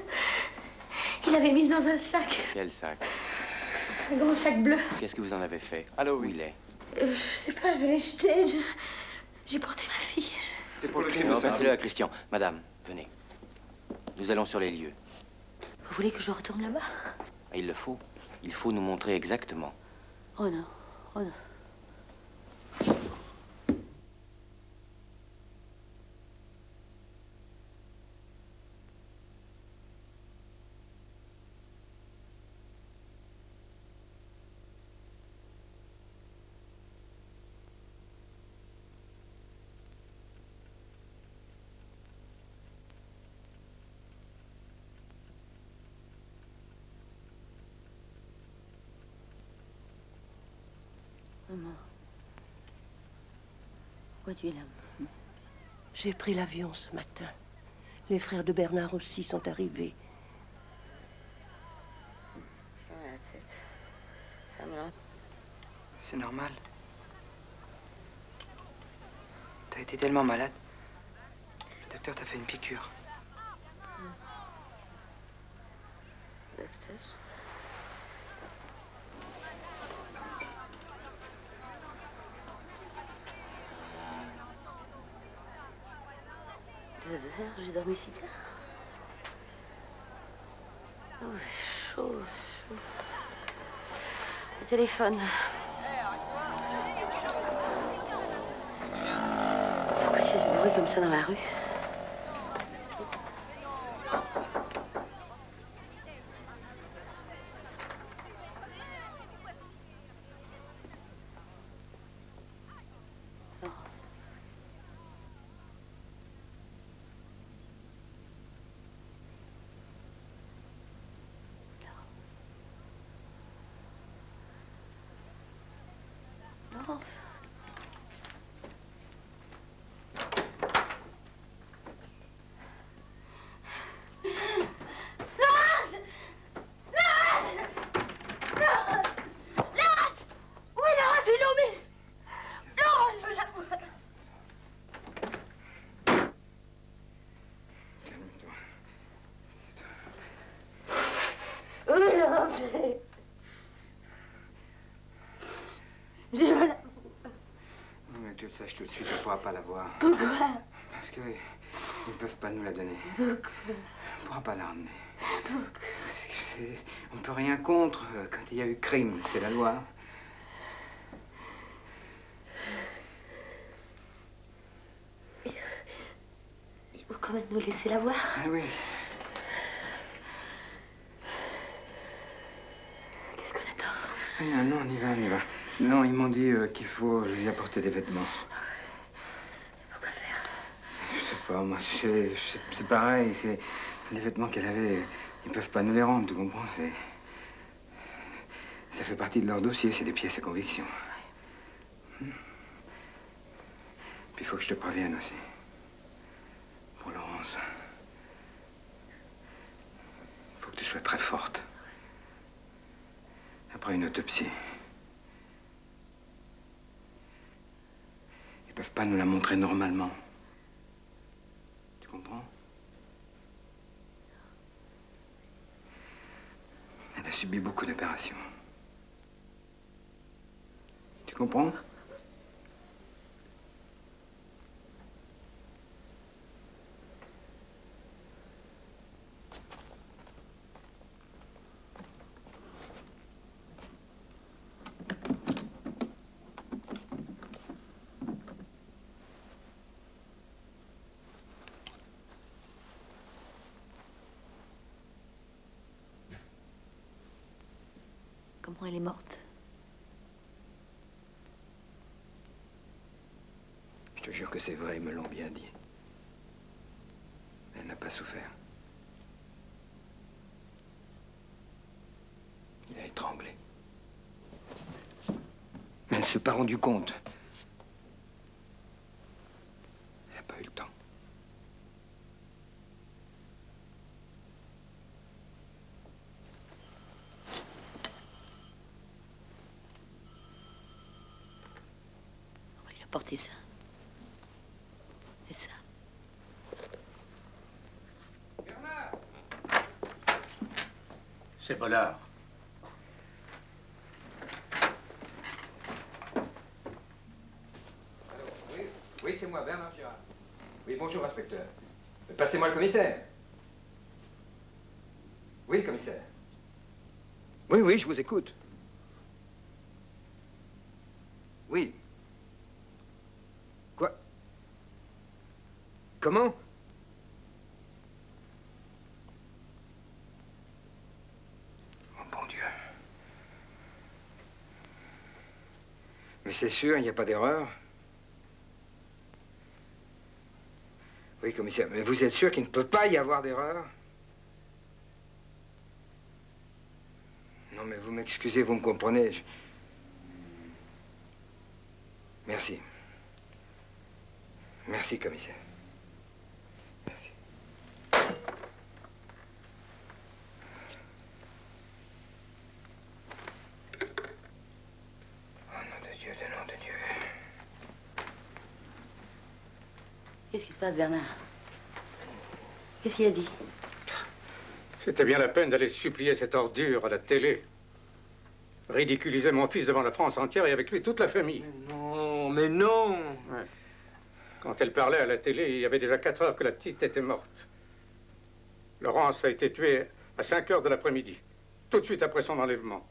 Il l'avait mise dans un sac. Quel sac? Un gros sac bleu. Qu'est-ce que vous en avez fait? Allô, où il est? Je sais pas, je l'ai jeté. J'ai porté ma fille. C'est pour le crime Non, de passez-le à Christian. Madame, venez. Nous allons sur les lieux. Vous voulez que je retourne là-bas? Il le faut. Il faut nous montrer exactement. Oh non, oh non. Maman, pourquoi tu es là? J'ai pris l'avion ce matin. Les frères de Bernard aussi sont arrivés. J'ai mal à la tête. Ça me l'a. C'est normal. T'as été tellement malade. Le docteur t'a fait une piqûre. Docteur? Deux heures, j'ai dormi si tard. Oh, chaud, chaud. Le téléphone. Pourquoi tu fais du bruit comme ça dans la rue? Laurence. J'ai mal. Mais que tu le saches tout de suite, on ne pourra pas la voir. Pourquoi? Parce que ils ne peuvent pas nous la donner. Pourquoi? On ne pourra pas la ramener. Pourquoi? On ne peut rien contre quand il y a eu crime, c'est la loi. Il faut quand même nous laisser la voir. Ah oui. Qu'est-ce qu'on attend? Ah, non, on y va, on y va. Non, ils m'ont dit qu'il faut lui apporter des vêtements. Pourquoi faire? Je sais pas, moi, c'est pareil, c'est les vêtements qu'elle avait, ils peuvent pas nous les rendre, tu comprends? Ça fait partie de leur dossier, c'est des pièces à conviction. Puis il faut que je te prévienne aussi. Pour Laurence. Il faut que tu sois très forte. Après une autopsie. Ils peuvent pas nous la montrer normalement. Tu comprends? Elle a subi beaucoup d'opérations. Tu comprends? Comment elle est morte? Je te jure que c'est vrai, ils me l'ont bien dit. Elle n'a pas souffert. Il a étranglé. se pas rendu compte. Elle n'a pas eu le temps. On va lui apporter ça. Et ça. C'est Bollard. Oui, c'est moi, Bernard Girard. Oui, bonjour, inspecteur. Passez-moi le commissaire. Oui, commissaire. Oui, oui, je vous écoute. Oui. Quoi? Comment? Oh, bon Dieu. Mais c'est sûr, il n'y a pas d'erreur? Oui, commissaire, mais vous êtes sûr qu'il ne peut pas y avoir d'erreur? Non, mais vous m'excusez, vous me comprenez. Merci. Merci, commissaire. Merci. Oh, nom de Dieu, de nom de Dieu. Qu'est-ce qui se passe, Bernard? Qu'est-ce qu'il a dit? C'était bien la peine d'aller supplier cette ordure à la télé. Ridiculiser mon fils devant la France entière et avec lui toute la famille. Mais non. Ouais. Quand elle parlait à la télé, il y avait déjà 4 heures que la petite était morte. Laurence a été tuée à 5 heures de l'après-midi, tout de suite après son enlèvement.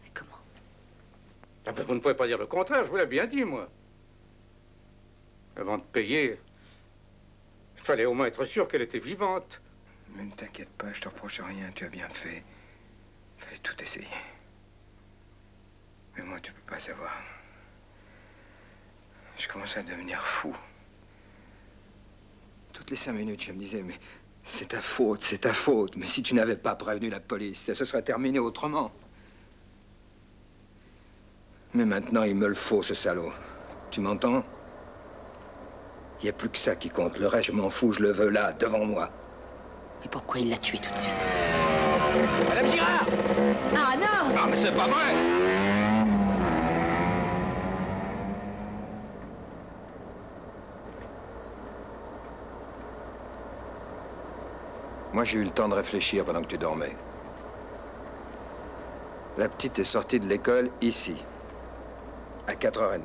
Mais comment? Ah ben, vous ne pouvez pas dire le contraire, je vous l'ai bien dit, moi. Avant de payer, il fallait au moins être sûr qu'elle était vivante. Mais ne t'inquiète pas, je te reproche rien, tu as bien fait. Il fallait tout essayer. Mais moi, tu peux pas savoir. Je commençais à devenir fou. Toutes les 5 minutes, je me disais, mais c'est ta faute, c'est ta faute. Mais si tu n'avais pas prévenu la police, ça se serait terminé autrement. Mais maintenant, il me le faut, ce salaud. Tu m'entends? Il n'y a plus que ça qui compte. Le reste, je m'en fous, je le veux là, devant moi. Mais pourquoi il l'a tué tout de suite? Madame Girard! Ah non! Non, mais c'est pas vrai! Moi, j'ai eu le temps de réfléchir pendant que tu dormais. La petite est sortie de l'école ici, à 4h30.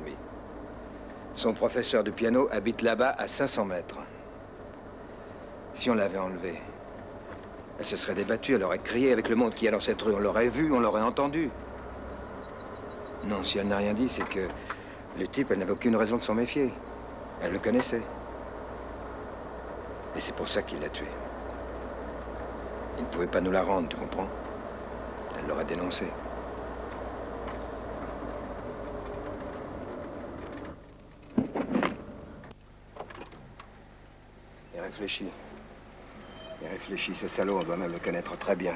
Son professeur de piano habite là-bas à 500 mètres. Si on l'avait enlevée, elle se serait débattue, elle aurait crié avec le monde qui est dans cette rue. On l'aurait vu, on l'aurait entendu. Non, si elle n'a rien dit, c'est que le type, elle n'avait aucune raison de s'en méfier. Elle le connaissait. Et c'est pour ça qu'il l'a tuée. Il ne pouvait pas nous la rendre, tu comprends? Elle l'aurait dénoncé. Et réfléchis. Et réfléchis, ce salaud, on doit même le connaître très bien.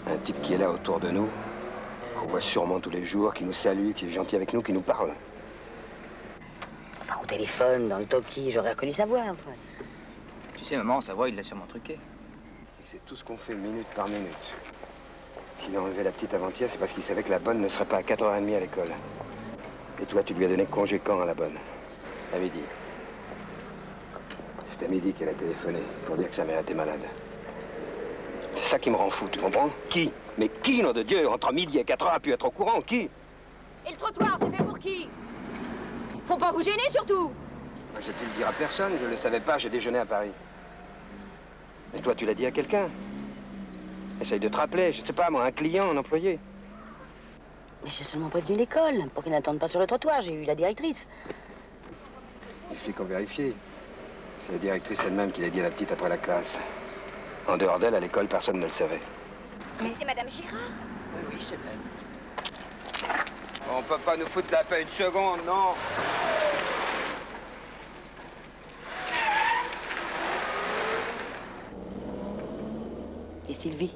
Un type qui est là autour de nous, qu'on voit sûrement tous les jours, qui nous salue, qui est gentil avec nous, qui nous parle. Enfin, au téléphone, dans le talkie, j'aurais reconnu sa voix. Enfin. Tu sais, maman, sa voix, il l'a sûrement truquée. Et c'est tout ce qu'on fait minute par minute. S'il a enlevé la petite avant-hier, c'est parce qu'il savait que la bonne ne serait pas à 4h30 à l'école. Et toi, tu lui as donné congé quand à la bonne? À midi. C'est à midi qu'elle a téléphoné pour dire que sa mère était malade. C'est ça qui me rend fou, tu comprends? Qui? Mais qui, nom de Dieu, entre midi et 4h a pu être au courant? Qui? Et le trottoir, c'est fait pour qui? Faut pas vous gêner, surtout. J'ai pu le dire à personne, je ne le savais pas, j'ai déjeuné à Paris. Et toi, tu l'as dit à quelqu'un? Essaye de te rappeler, je sais pas, moi, un client, un employé. Mais j'ai seulement prévenu l'école, pour qu'ils n'attendent pas sur le trottoir. J'ai eu la directrice. Il suffit qu'on vérifie. C'est la directrice elle-même qui l'a dit à la petite après la classe. En dehors d'elle, à l'école, personne ne le savait. Mais c'est Madame Girard. Oui, c'est elle. On peut pas nous foutre la paix une seconde, non? Et Sylvie?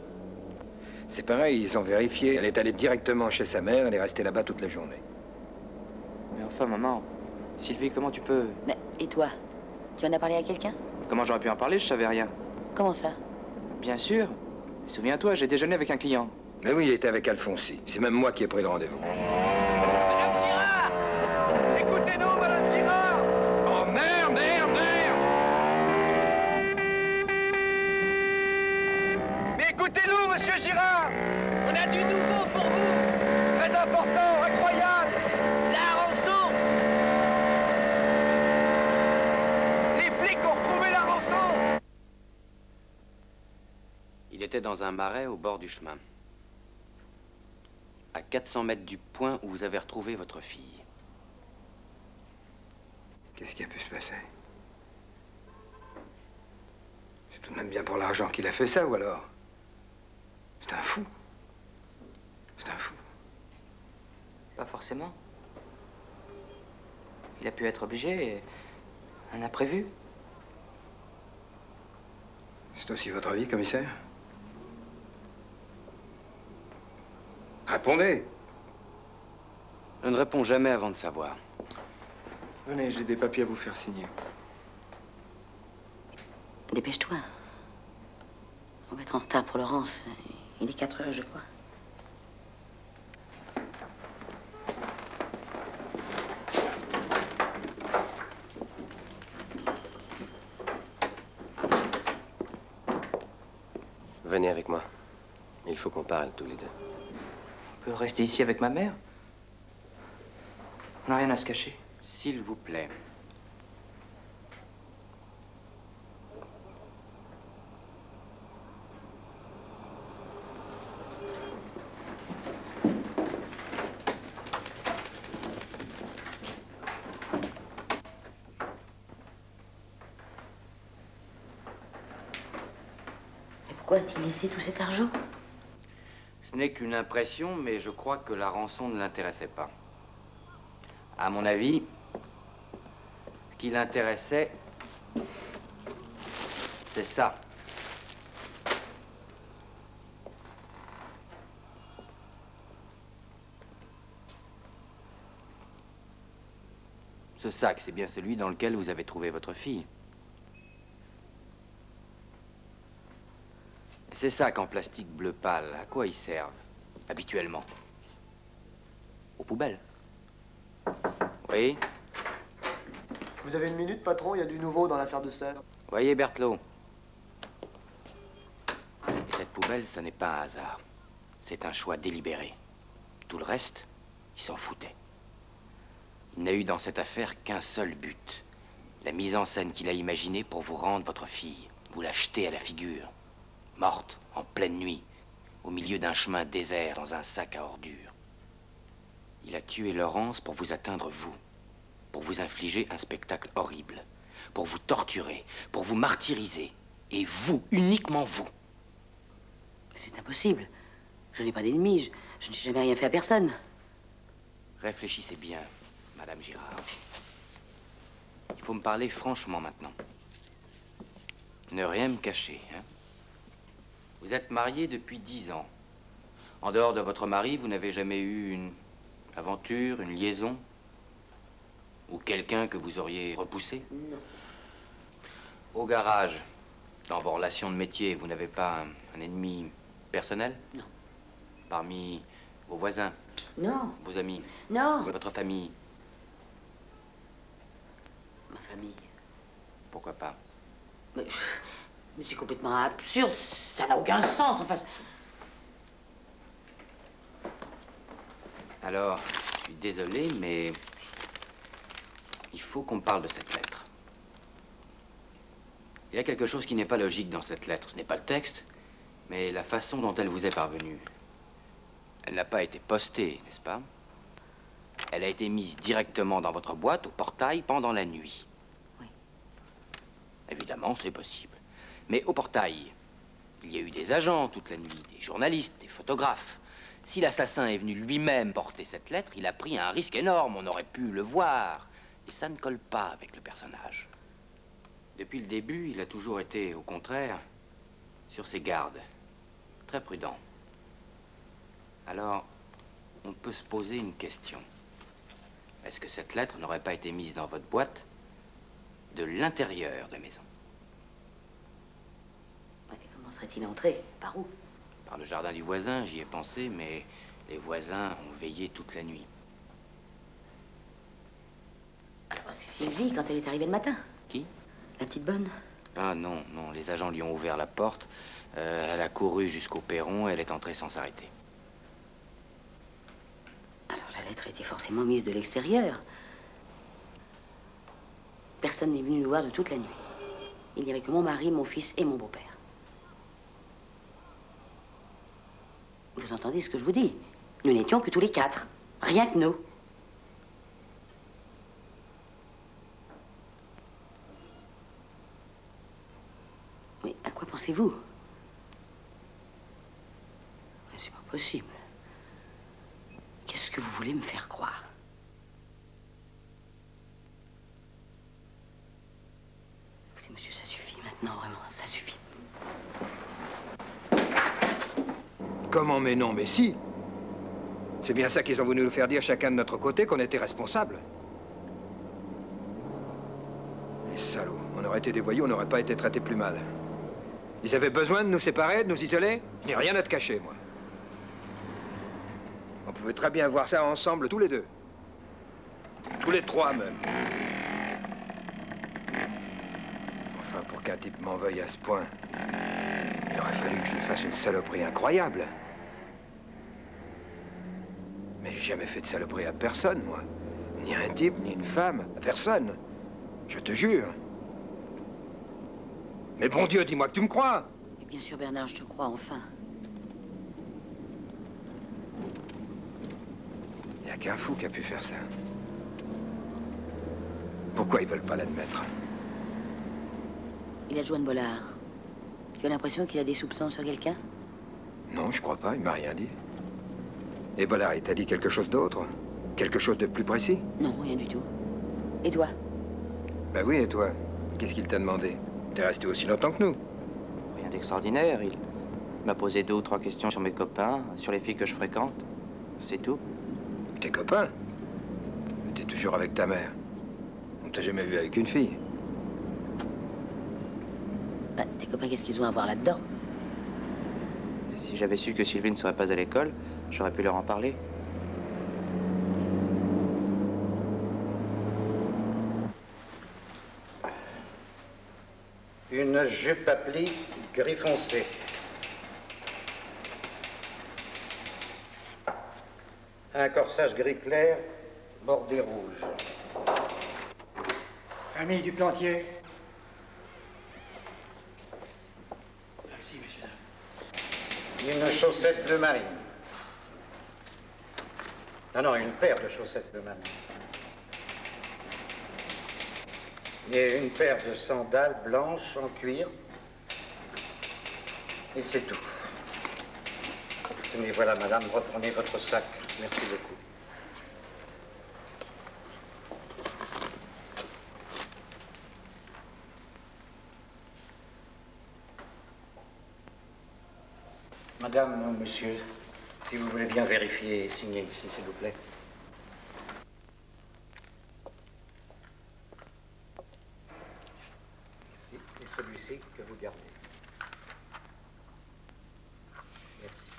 C'est pareil, ils ont vérifié. Elle est allée directement chez sa mère, elle est restée là-bas toute la journée. Mais enfin, maman, Sylvie, comment tu peux... Mais, et toi? Tu en as parlé à quelqu'un? Comment j'aurais pu en parler? Je savais rien. Comment ça? Bien sûr. Souviens-toi, j'ai déjeuné avec un client. Mais oui, il était avec Alfonsi. C'est même moi qui ai pris le rendez-vous. Madame Girard! Écoutez-nous, Madame Girard! Oh, merde, merde, merde! Mais écoutez-nous, Monsieur Girard! On a du nouveau pour vous! Très important, incroyable! La rançon! Les flics ont retrouvé la rançon! Il était dans un marais au bord du chemin. À 400 mètres du point où vous avez retrouvé votre fille. Qu'est-ce qui a pu se passer? C'est tout de même bien pour l'argent qu'il a fait ça, ou alors? C'est un fou. C'est un fou. Pas forcément. Il a pu être obligé. Un imprévu. C'est aussi votre vie, commissaire? Répondez. Je ne réponds jamais avant de savoir. Venez, j'ai des papiers à vous faire signer. Dépêche-toi. On va être en retard pour Laurence. Il est 4 heures, je crois. Venez avec moi. Il faut qu'on parle tous les deux. On peut rester ici avec ma mère? On n'a rien à se cacher. S'il vous plaît. Pourquoi a-t-il laissé tout cet argent? Ce n'est qu'une impression, mais je crois que la rançon ne l'intéressait pas. À mon avis, ce qui l'intéressait, c'est ça. Ce sac, c'est bien celui dans lequel vous avez trouvé votre fille. Ces sacs en plastique bleu pâle, à quoi ils servent, habituellement? Aux poubelles. Oui? Vous avez une minute, patron? Il y a du nouveau dans l'affaire de sœur. Voyez, Berthelot. Et cette poubelle, ce n'est pas un hasard. C'est un choix délibéré. Tout le reste, il s'en foutait. Il n'a eu dans cette affaire qu'un seul but. La mise en scène qu'il a imaginée pour vous rendre votre fille. Vous la jeter à la figure. Morte, en pleine nuit, au milieu d'un chemin désert, dans un sac à ordures. Il a tué Laurence pour vous atteindre, vous. Pour vous infliger un spectacle horrible. Pour vous torturer, pour vous martyriser. Et vous, uniquement vous. C'est impossible. Je n'ai pas d'ennemis. Je n'ai jamais rien fait à personne. Réfléchissez bien, Madame Girard. Il faut me parler franchement maintenant. Ne rien me cacher, hein? Vous êtes mariée depuis 10 ans. En dehors de votre mari, vous n'avez jamais eu une aventure, une liaison? Ou quelqu'un que vous auriez repoussé? Non. Au garage, dans vos relations de métier, vous n'avez pas un ennemi personnel? Non. Parmi vos voisins? Non. Vos amis? Non. Votre famille? Ma famille. Pourquoi pas? Mais c'est complètement absurde, ça n'a aucun sens, enfin... Alors, je suis désolé, mais il faut qu'on parle de cette lettre. Il y a quelque chose qui n'est pas logique dans cette lettre. Ce n'est pas le texte, mais la façon dont elle vous est parvenue. Elle n'a pas été postée, n'est-ce pas? Elle a été mise directement dans votre boîte, au portail, pendant la nuit. Oui. Évidemment, c'est possible. Mais au portail, il y a eu des agents toute la nuit, des journalistes, des photographes. Si l'assassin est venu lui-même porter cette lettre, il a pris un risque énorme, on aurait pu le voir. Et ça ne colle pas avec le personnage. Depuis le début, il a toujours été, au contraire, sur ses gardes. Très prudent. Alors, on peut se poser une question. Est-ce que cette lettre n'aurait pas été mise dans votre boîte de l'intérieur de maison? Mais comment serait-il entré? Par où? Par le jardin du voisin, j'y ai pensé, mais les voisins ont veillé toute la nuit. Alors, c'est Sylvie quand elle est arrivée le matin. Qui? La petite bonne. Ah non, non, les agents lui ont ouvert la porte. Elle a couru jusqu'au perron et elle est entrée sans s'arrêter. Alors, la lettre a été forcément mise de l'extérieur. Personne n'est venu nous voir de toute la nuit. Il n'y avait que mon mari, mon fils et mon beau-père. Vous entendez ce que je vous dis? Nous n'étions que tous les quatre. Rien que nous. Mais à quoi pensez-vous? C'est pas possible. Qu'est-ce que vous voulez me faire croire? Écoutez, monsieur, ça suffit maintenant, vraiment, ça suffit. Comment mais non, mais si. C'est bien ça qu'ils ont voulu nous faire dire chacun de notre côté, qu'on était responsables. Les salauds. On aurait été des voyous, on n'aurait pas été traités plus mal. Ils avaient besoin de nous séparer, de nous isoler. Je n'ai rien à te cacher, moi. On pouvait très bien voir ça ensemble, tous les deux. Tous les trois, même. Enfin, pour qu'un type m'en veuille à ce point, il aurait fallu que je lui fasse une saloperie incroyable. Mais j'ai jamais fait de saloperie à personne, moi. Ni un type, ni une femme, à personne. Je te jure. Mais bon Dieu, dis-moi que tu me crois. Et bien sûr, Bernard, je te crois, enfin. Il n'y a qu'un fou qui a pu faire ça. Pourquoi ils veulent pas l'admettre? Il a Joanne Bollard. Tu as l'impression qu'il a des soupçons sur quelqu'un? Non, je crois pas, il m'a rien dit. Et Bollard, il t'a dit quelque chose d'autre? Quelque chose de plus précis? Non, rien du tout. Et toi? Ben oui, et toi? Qu'est-ce qu'il t'a demandé? T'es resté aussi longtemps que nous. Rien d'extraordinaire. Il m'a posé 2 ou 3 questions sur mes copains, sur les filles que je fréquente. C'est tout. Tes copains? T'es toujours avec ta mère. On t'a jamais vu avec une fille. Bah, tes copains, qu'est-ce qu'ils ont à voir là-dedans? Si j'avais su que Sylvie ne serait pas à l'école, j'aurais pu leur en parler. Une jupe à plis gris foncé. Un corsage gris clair, bordé rouge. Famille du Plantier. Merci, monsieur. Une chaussette bleu marine. Non, une paire de chaussettes bleu marine. Et une paire de sandales blanches en cuir. Et c'est tout. Tenez, voilà, madame, reprenez votre sac. Merci beaucoup. Madame, monsieur, si vous voulez bien vérifier et signer ici, s'il vous plaît. Ici, et celui-ci que vous gardez. Merci.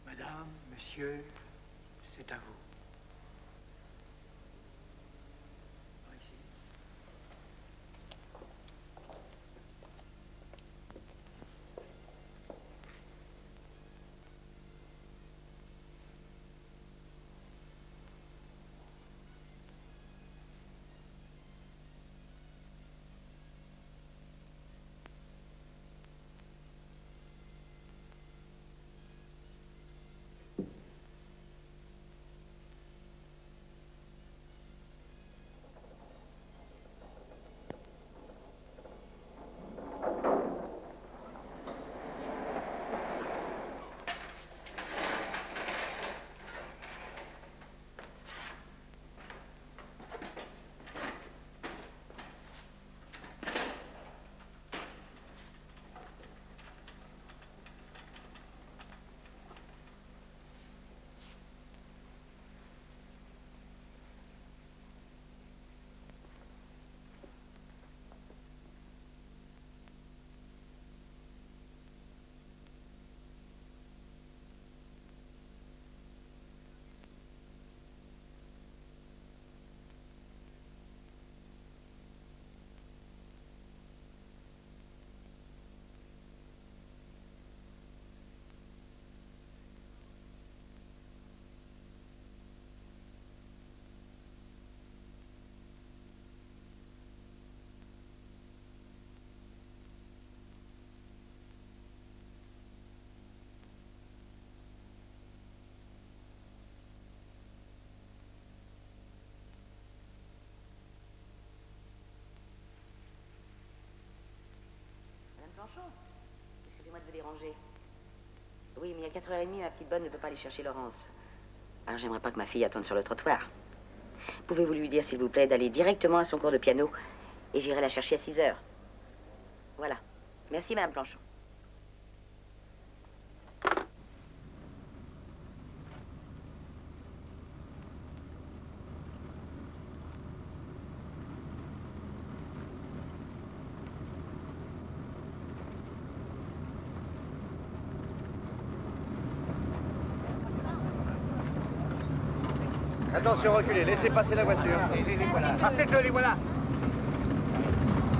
Madame, monsieur, c'est à vous. Par ici. à 4h30, ma petite bonne ne peut pas aller chercher Laurence. Alors j'aimerais pas que ma fille attende sur le trottoir. Pouvez-vous lui dire, s'il vous plaît, d'aller directement à son cours de piano et j'irai la chercher à 6h. Voilà. Merci, Madame Planchon. Attention, reculez, laissez passer la voiture. Les voilà. Passez-le, les voilà.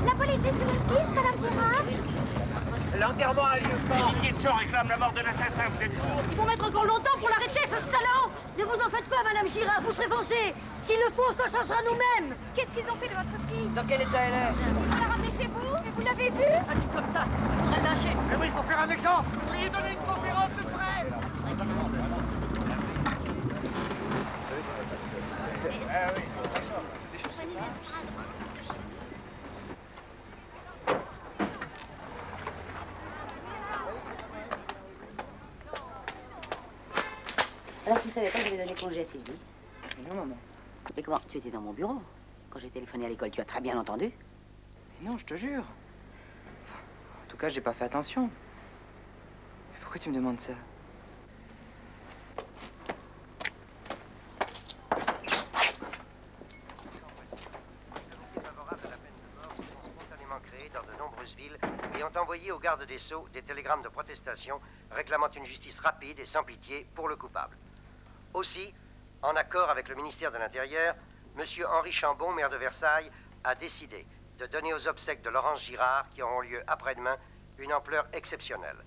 La police est sur le site, Madame Girard. L'enterrement a lieu fort. Les de champ réclament la mort de l'assassin, vous êtes pour? Ils vont mettre encore longtemps pour l'arrêter, ce salaud. Ne vous en faites pas, Madame Girard, vous serez vengée. S'il le faut, on se changera nous-mêmes. Qu'est-ce qu'ils ont fait de votre fille? Dans quel état elle est? Ils vont la ramener chez vous. Et vous l'avez vue? Pas dit comme ça, il faudrait lâcher. Mais oui, il faut faire un exemple. Vous pourriez donner une conférence de presse. Ah oui. Alors, tu ne savais pas que j'avais donné congé à Sylvie? Non, maman. Mais comment? Tu étais dans mon bureau. Quand j'ai téléphoné à l'école, tu as très bien entendu. Mais non, je te jure. En tout cas, j'ai pas fait attention. Mais pourquoi tu me demandes ça? Créés dans de nombreuses villes et ont envoyé aux gardes des Sceaux des télégrammes de protestation réclamant une justice rapide et sans pitié pour le coupable. Aussi, en accord avec le ministère de l'Intérieur, M. Henri Chambon, maire de Versailles, a décidé de donner aux obsèques de Laurence Girard, qui auront lieu après-demain, une ampleur exceptionnelle.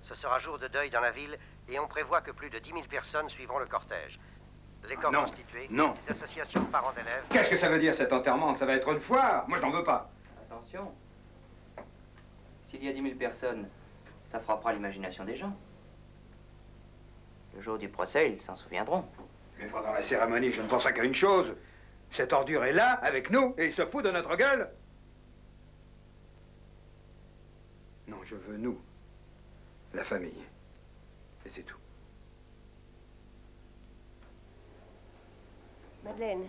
Ce sera jour de deuil dans la ville et on prévoit que plus de 10 000 personnes suivront le cortège. Les corps non, constitués, non. les associations de parents d'élèves... Qu'est-ce que ça veut dire, cet enterrement? Ça va être une foire. Moi, je n'en veux pas. Attention. S'il y a 10 000 personnes, ça frappera l'imagination des gens. Le jour du procès, ils s'en souviendront. Mais pendant la cérémonie, je ne penserai qu'à une chose. Cette ordure est là, avec nous, et il se fout de notre gueule. Non, je veux nous. La famille. Et c'est tout. Madeleine,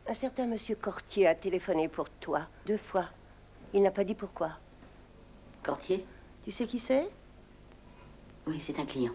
un certain monsieur Cortier a téléphoné pour toi, 2 fois. Il n'a pas dit pourquoi. Cortier? Tu sais qui c'est? Oui, c'est un client.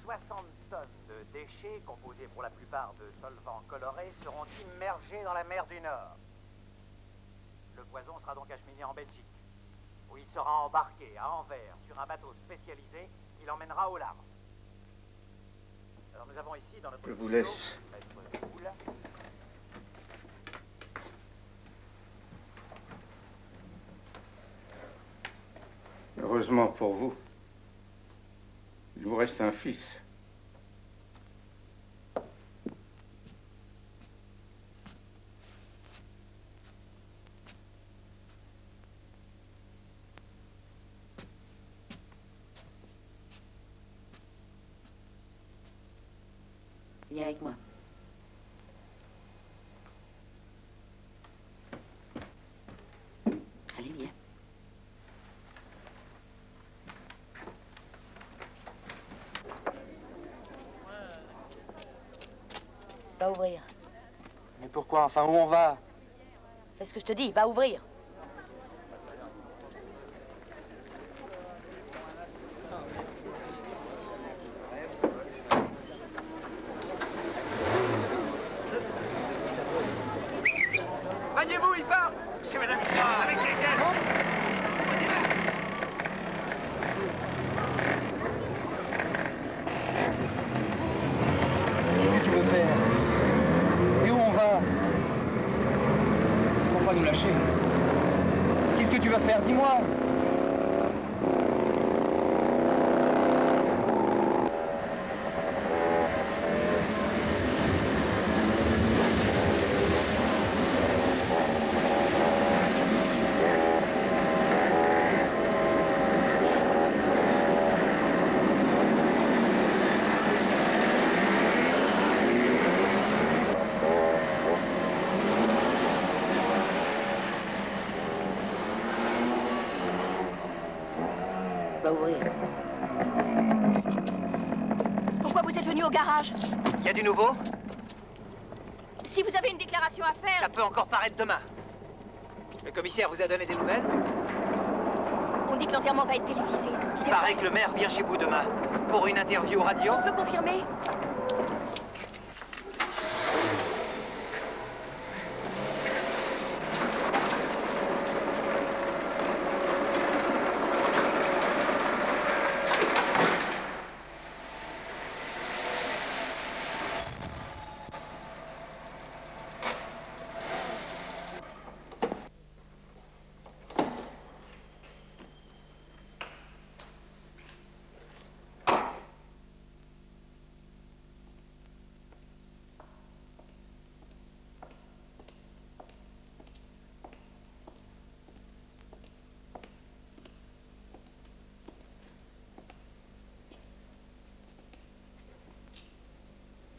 60 tonnes de déchets, composés pour la plupart de solvants colorés, seront immergés dans la mer du Nord. Le poison sera donc acheminé en Belgique, où il sera embarqué à Anvers sur un bateau spécialisé qui l'emmènera au large. Alors nous avons ici dans notre Je vous studio, laisse. Maître Boule. Heureusement pour vous, il vous reste un fils. Viens avec moi. Allez, viens. Va ouvrir. Mais pourquoi? Enfin, où on va? Fais ce que je te dis, va ouvrir. Maniez-vous, il part. C'est Madame Girard, avec lesquelles. Qu'est-ce que tu veux faire? Et où on va? Pourquoi nous lâcher? Qu'est-ce que tu vas faire? Dis-moi. Va ouvrir. Pourquoi vous êtes venu au garage? Il y a du nouveau? Si vous avez une déclaration à faire... Ça peut encore paraître demain. Le commissaire vous a donné des nouvelles? On dit que l'enterrement va être télévisé. Il paraît que le maire vient chez vous demain pour une interview radio. On peut confirmer?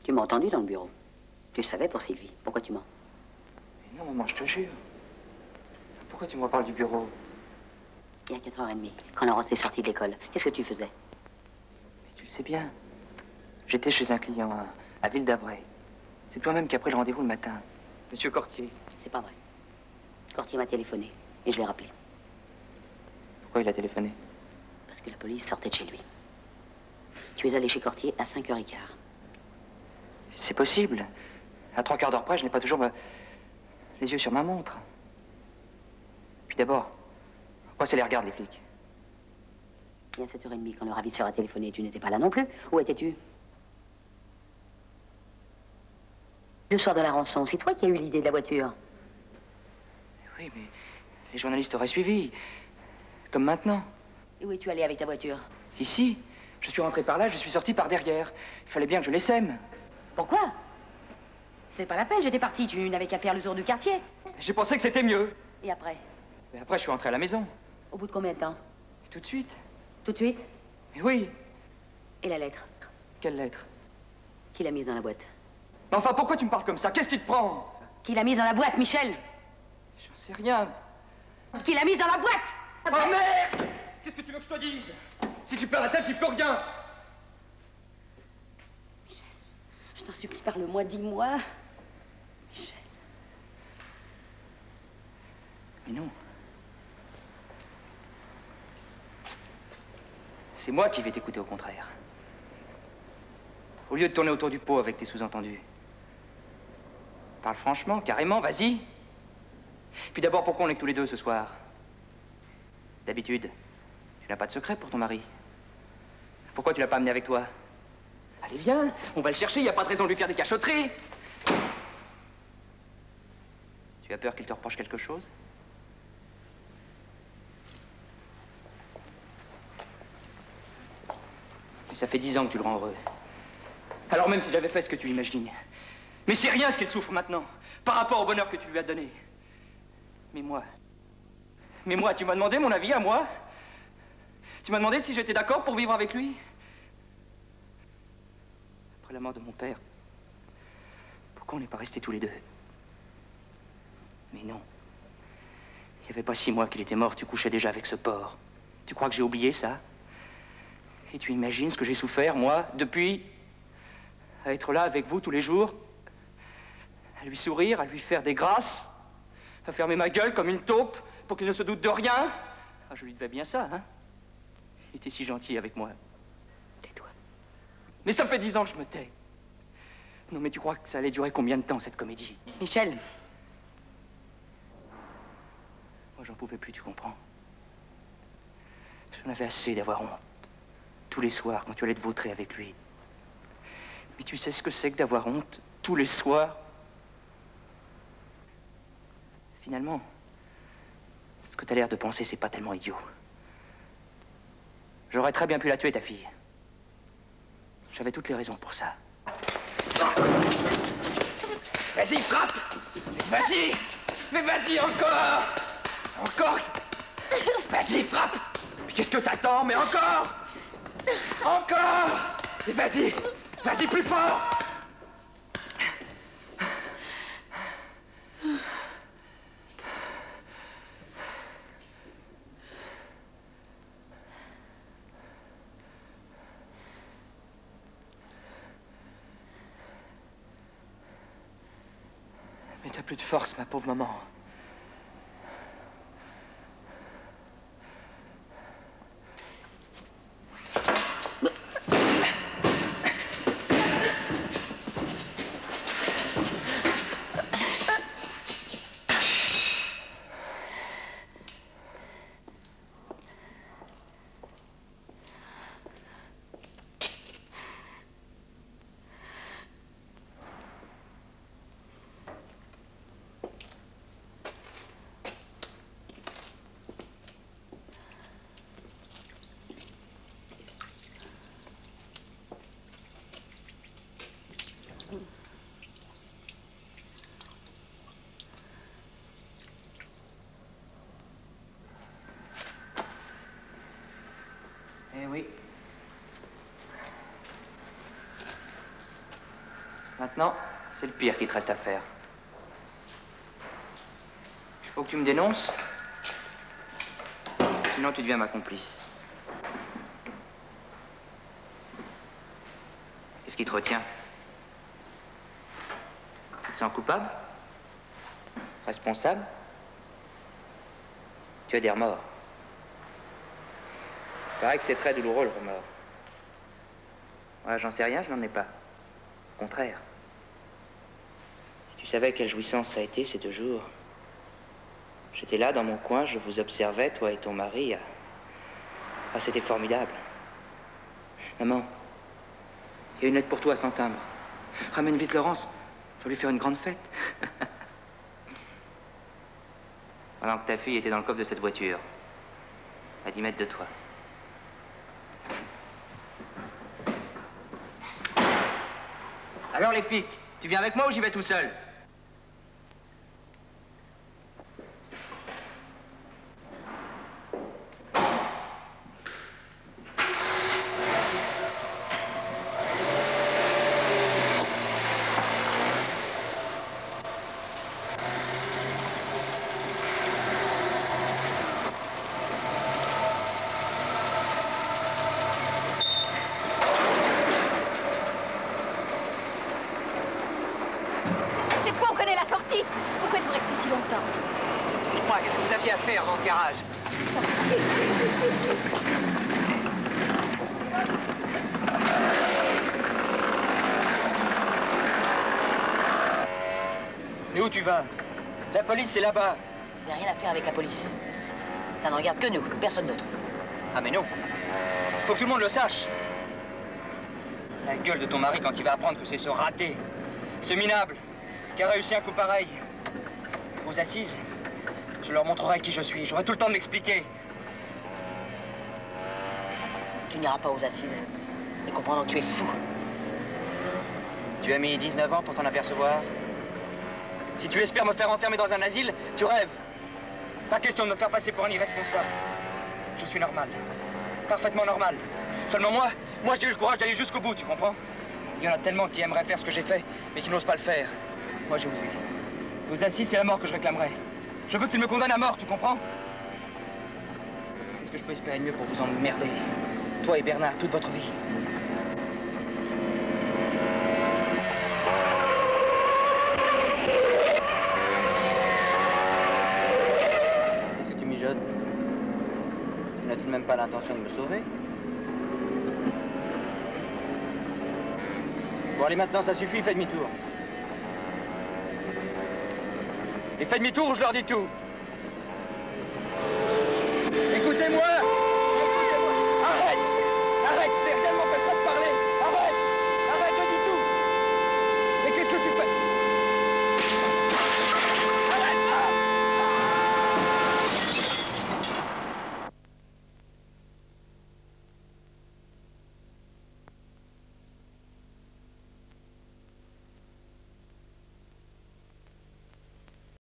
Tu m'as entendu dans le bureau. Tu le savais pour Sylvie. Pourquoi tu mens? Mais non, maman, je te jure. Pourquoi tu me reparles du bureau? Il y a 4h30, quand Laurence est sortie de l'école. Qu'est-ce que tu faisais? Mais tu le sais bien. J'étais chez un client à Ville d'Avray. C'est toi-même qui as pris le rendez-vous le matin. Monsieur Cortier. C'est pas vrai. Cortier m'a téléphoné et je l'ai rappelé. Pourquoi il a téléphoné? Parce que la police sortait de chez lui. Tu es allé chez Cortier à 5h15. C'est possible. À 3/4 d'heure près, je n'ai pas toujours les yeux sur ma montre. Puis d'abord, pourquoi ça les regarde, les flics? Il y a 7h30, quand le ravisseur a téléphoné, tu n'étais pas là non plus. Où étais-tu? Le soir de la rançon, c'est toi qui as eu l'idée de la voiture. Oui, mais les journalistes auraient suivi. Comme maintenant. Et où es-tu allé avec ta voiture? Ici. Je suis rentré par là, je suis sorti par derrière. Il fallait bien que je les sème. Pourquoi? C'est pas la peine, j'étais parti. Tu n'avais qu'à faire le tour du quartier. J'ai pensé que c'était mieux. Et après? Et après, je suis rentré à la maison. Au bout de combien de temps? Tout de suite. Tout de suite? Mais oui. Et la lettre? Quelle lettre? Qui l'a mise dans la boîte? Mais enfin, pourquoi tu me parles comme ça? Qu'est-ce qui te prend? Qui l'a mise dans la boîte, Michel? J'en sais rien. Qui l'a mise dans la boîte? Oh merde! Qu'est-ce que tu veux que je te dise? Si tu perds la tête, j'y peux rien. Michel, je t'en supplie, parle-moi, dis-moi. Michel. Mais non. C'est moi qui vais t'écouter au contraire. Au lieu de tourner autour du pot avec tes sous-entendus. Parle franchement, carrément, vas-y. Puis d'abord, pourquoi on est que tous les deux ce soir? D'habitude, tu n'as pas de secret pour ton mari. Pourquoi tu l'as pas amené avec toi? Allez, viens, on va le chercher, il n'y a pas de raison de lui faire des cachotteries. Tu as peur qu'il te reproche quelque chose? Mais ça fait 10 ans que tu le rends heureux. Alors même si j'avais fait ce que tu imagines. Mais c'est rien ce qu'il souffre maintenant, par rapport au bonheur que tu lui as donné. Mais moi, tu m'as demandé mon avis à moi? Tu m'as demandé si j'étais d'accord pour vivre avec lui? Après la mort de mon père, pourquoi on n'est pas restés tous les deux? Mais non. Il n'y avait pas 6 mois qu'il était mort, tu couchais déjà avec ce porc. Tu crois que j'ai oublié ça? Et tu imagines ce que j'ai souffert, moi, depuis... à être là avec vous tous les jours, à lui sourire, à lui faire des grâces, à fermer ma gueule comme une taupe pour qu'il ne se doute de rien. Ah, je lui devais bien ça, hein? Il était si gentil avec moi. Tais-toi. Mais ça fait 10 ans que je me tais. Non, mais tu crois que ça allait durer combien de temps, cette comédie? Michel. Moi, j'en pouvais plus, tu comprends? J'en avais assez d'avoir honte. Tous les soirs, quand tu allais te vautrer avec lui. Mais tu sais ce que c'est que d'avoir honte, tous les soirs? Finalement, ce que t'as l'air de penser, c'est pas tellement idiot. J'aurais très bien pu la tuer, ta fille. J'avais toutes les raisons pour ça. Vas-y, frappe! Vas-y! Mais vas-y, encore! Encore! Vas-y, frappe! Mais qu'est-ce que t'attends? Mais encore! Encore! Et vas-y! Vas-y, plus fort! Mais t'as plus de force, ma pauvre maman. Eh oui. Maintenant, c'est le pire qui te reste à faire. Il faut que tu me dénonces. Sinon, tu deviens ma complice. Qu'est-ce qui te retient? Tu te sens coupable? Responsable? Tu as des remords. Il paraît que c'est très douloureux, le remords. Voilà, j'en sais rien, je n'en ai pas. Au contraire. Si tu savais quelle jouissance ça a été ces 2 jours. J'étais là, dans mon coin, je vous observais, toi et ton mari. Ah, c'était formidable. Maman, il y a une lettre pour toi sans timbre. Ramène vite Laurence, faut lui faire une grande fête. Pendant que ta fille était dans le coffre de cette voiture, à 10 mètres de toi. Alors les pics, tu viens avec moi ou j'y vais tout seul? Pourquoi vous restez si longtemps? Dites-moi, qu'est-ce que vous aviez à faire dans ce garage? Mais où tu vas? La police, c'est là-bas. Je n'ai rien à faire avec la police. Ça ne regarde que nous, personne d'autre. Ah mais non. Il faut que tout le monde le sache. La gueule de ton mari quand il va apprendre que c'est ce raté, ce minable, qui a réussi un coup pareil. Aux assises, je leur montrerai qui je suis. J'aurai tout le temps de m'expliquer. Tu n'iras pas aux assises. Ils comprendront que tu es fou. Tu as mis 19 ans pour t'en apercevoir. Si tu espères me faire enfermer dans un asile, tu rêves. Pas question de me faire passer pour un irresponsable. Je suis normal. Parfaitement normal. Seulement moi j'ai eu le courage d'aller jusqu'au bout, tu comprends? Il y en a tellement qui aimeraient faire ce que j'ai fait, mais qui n'osent pas le faire. Moi, j'ai osé. Aux assises, c'est la mort que je réclamerai. Je veux qu'ils me condamnent à mort, tu comprends? Qu'est-ce que je peux espérer de mieux pour vous emmerder? Toi et Bernard, toute votre vie. Qu'est-ce que tu mijotes? Tu n'as tout de même pas l'intention de me sauver? Bon, allez, maintenant, ça suffit, fais demi-tour. Et fais demi-tour ou je leur dis tout. Écoutez-moi!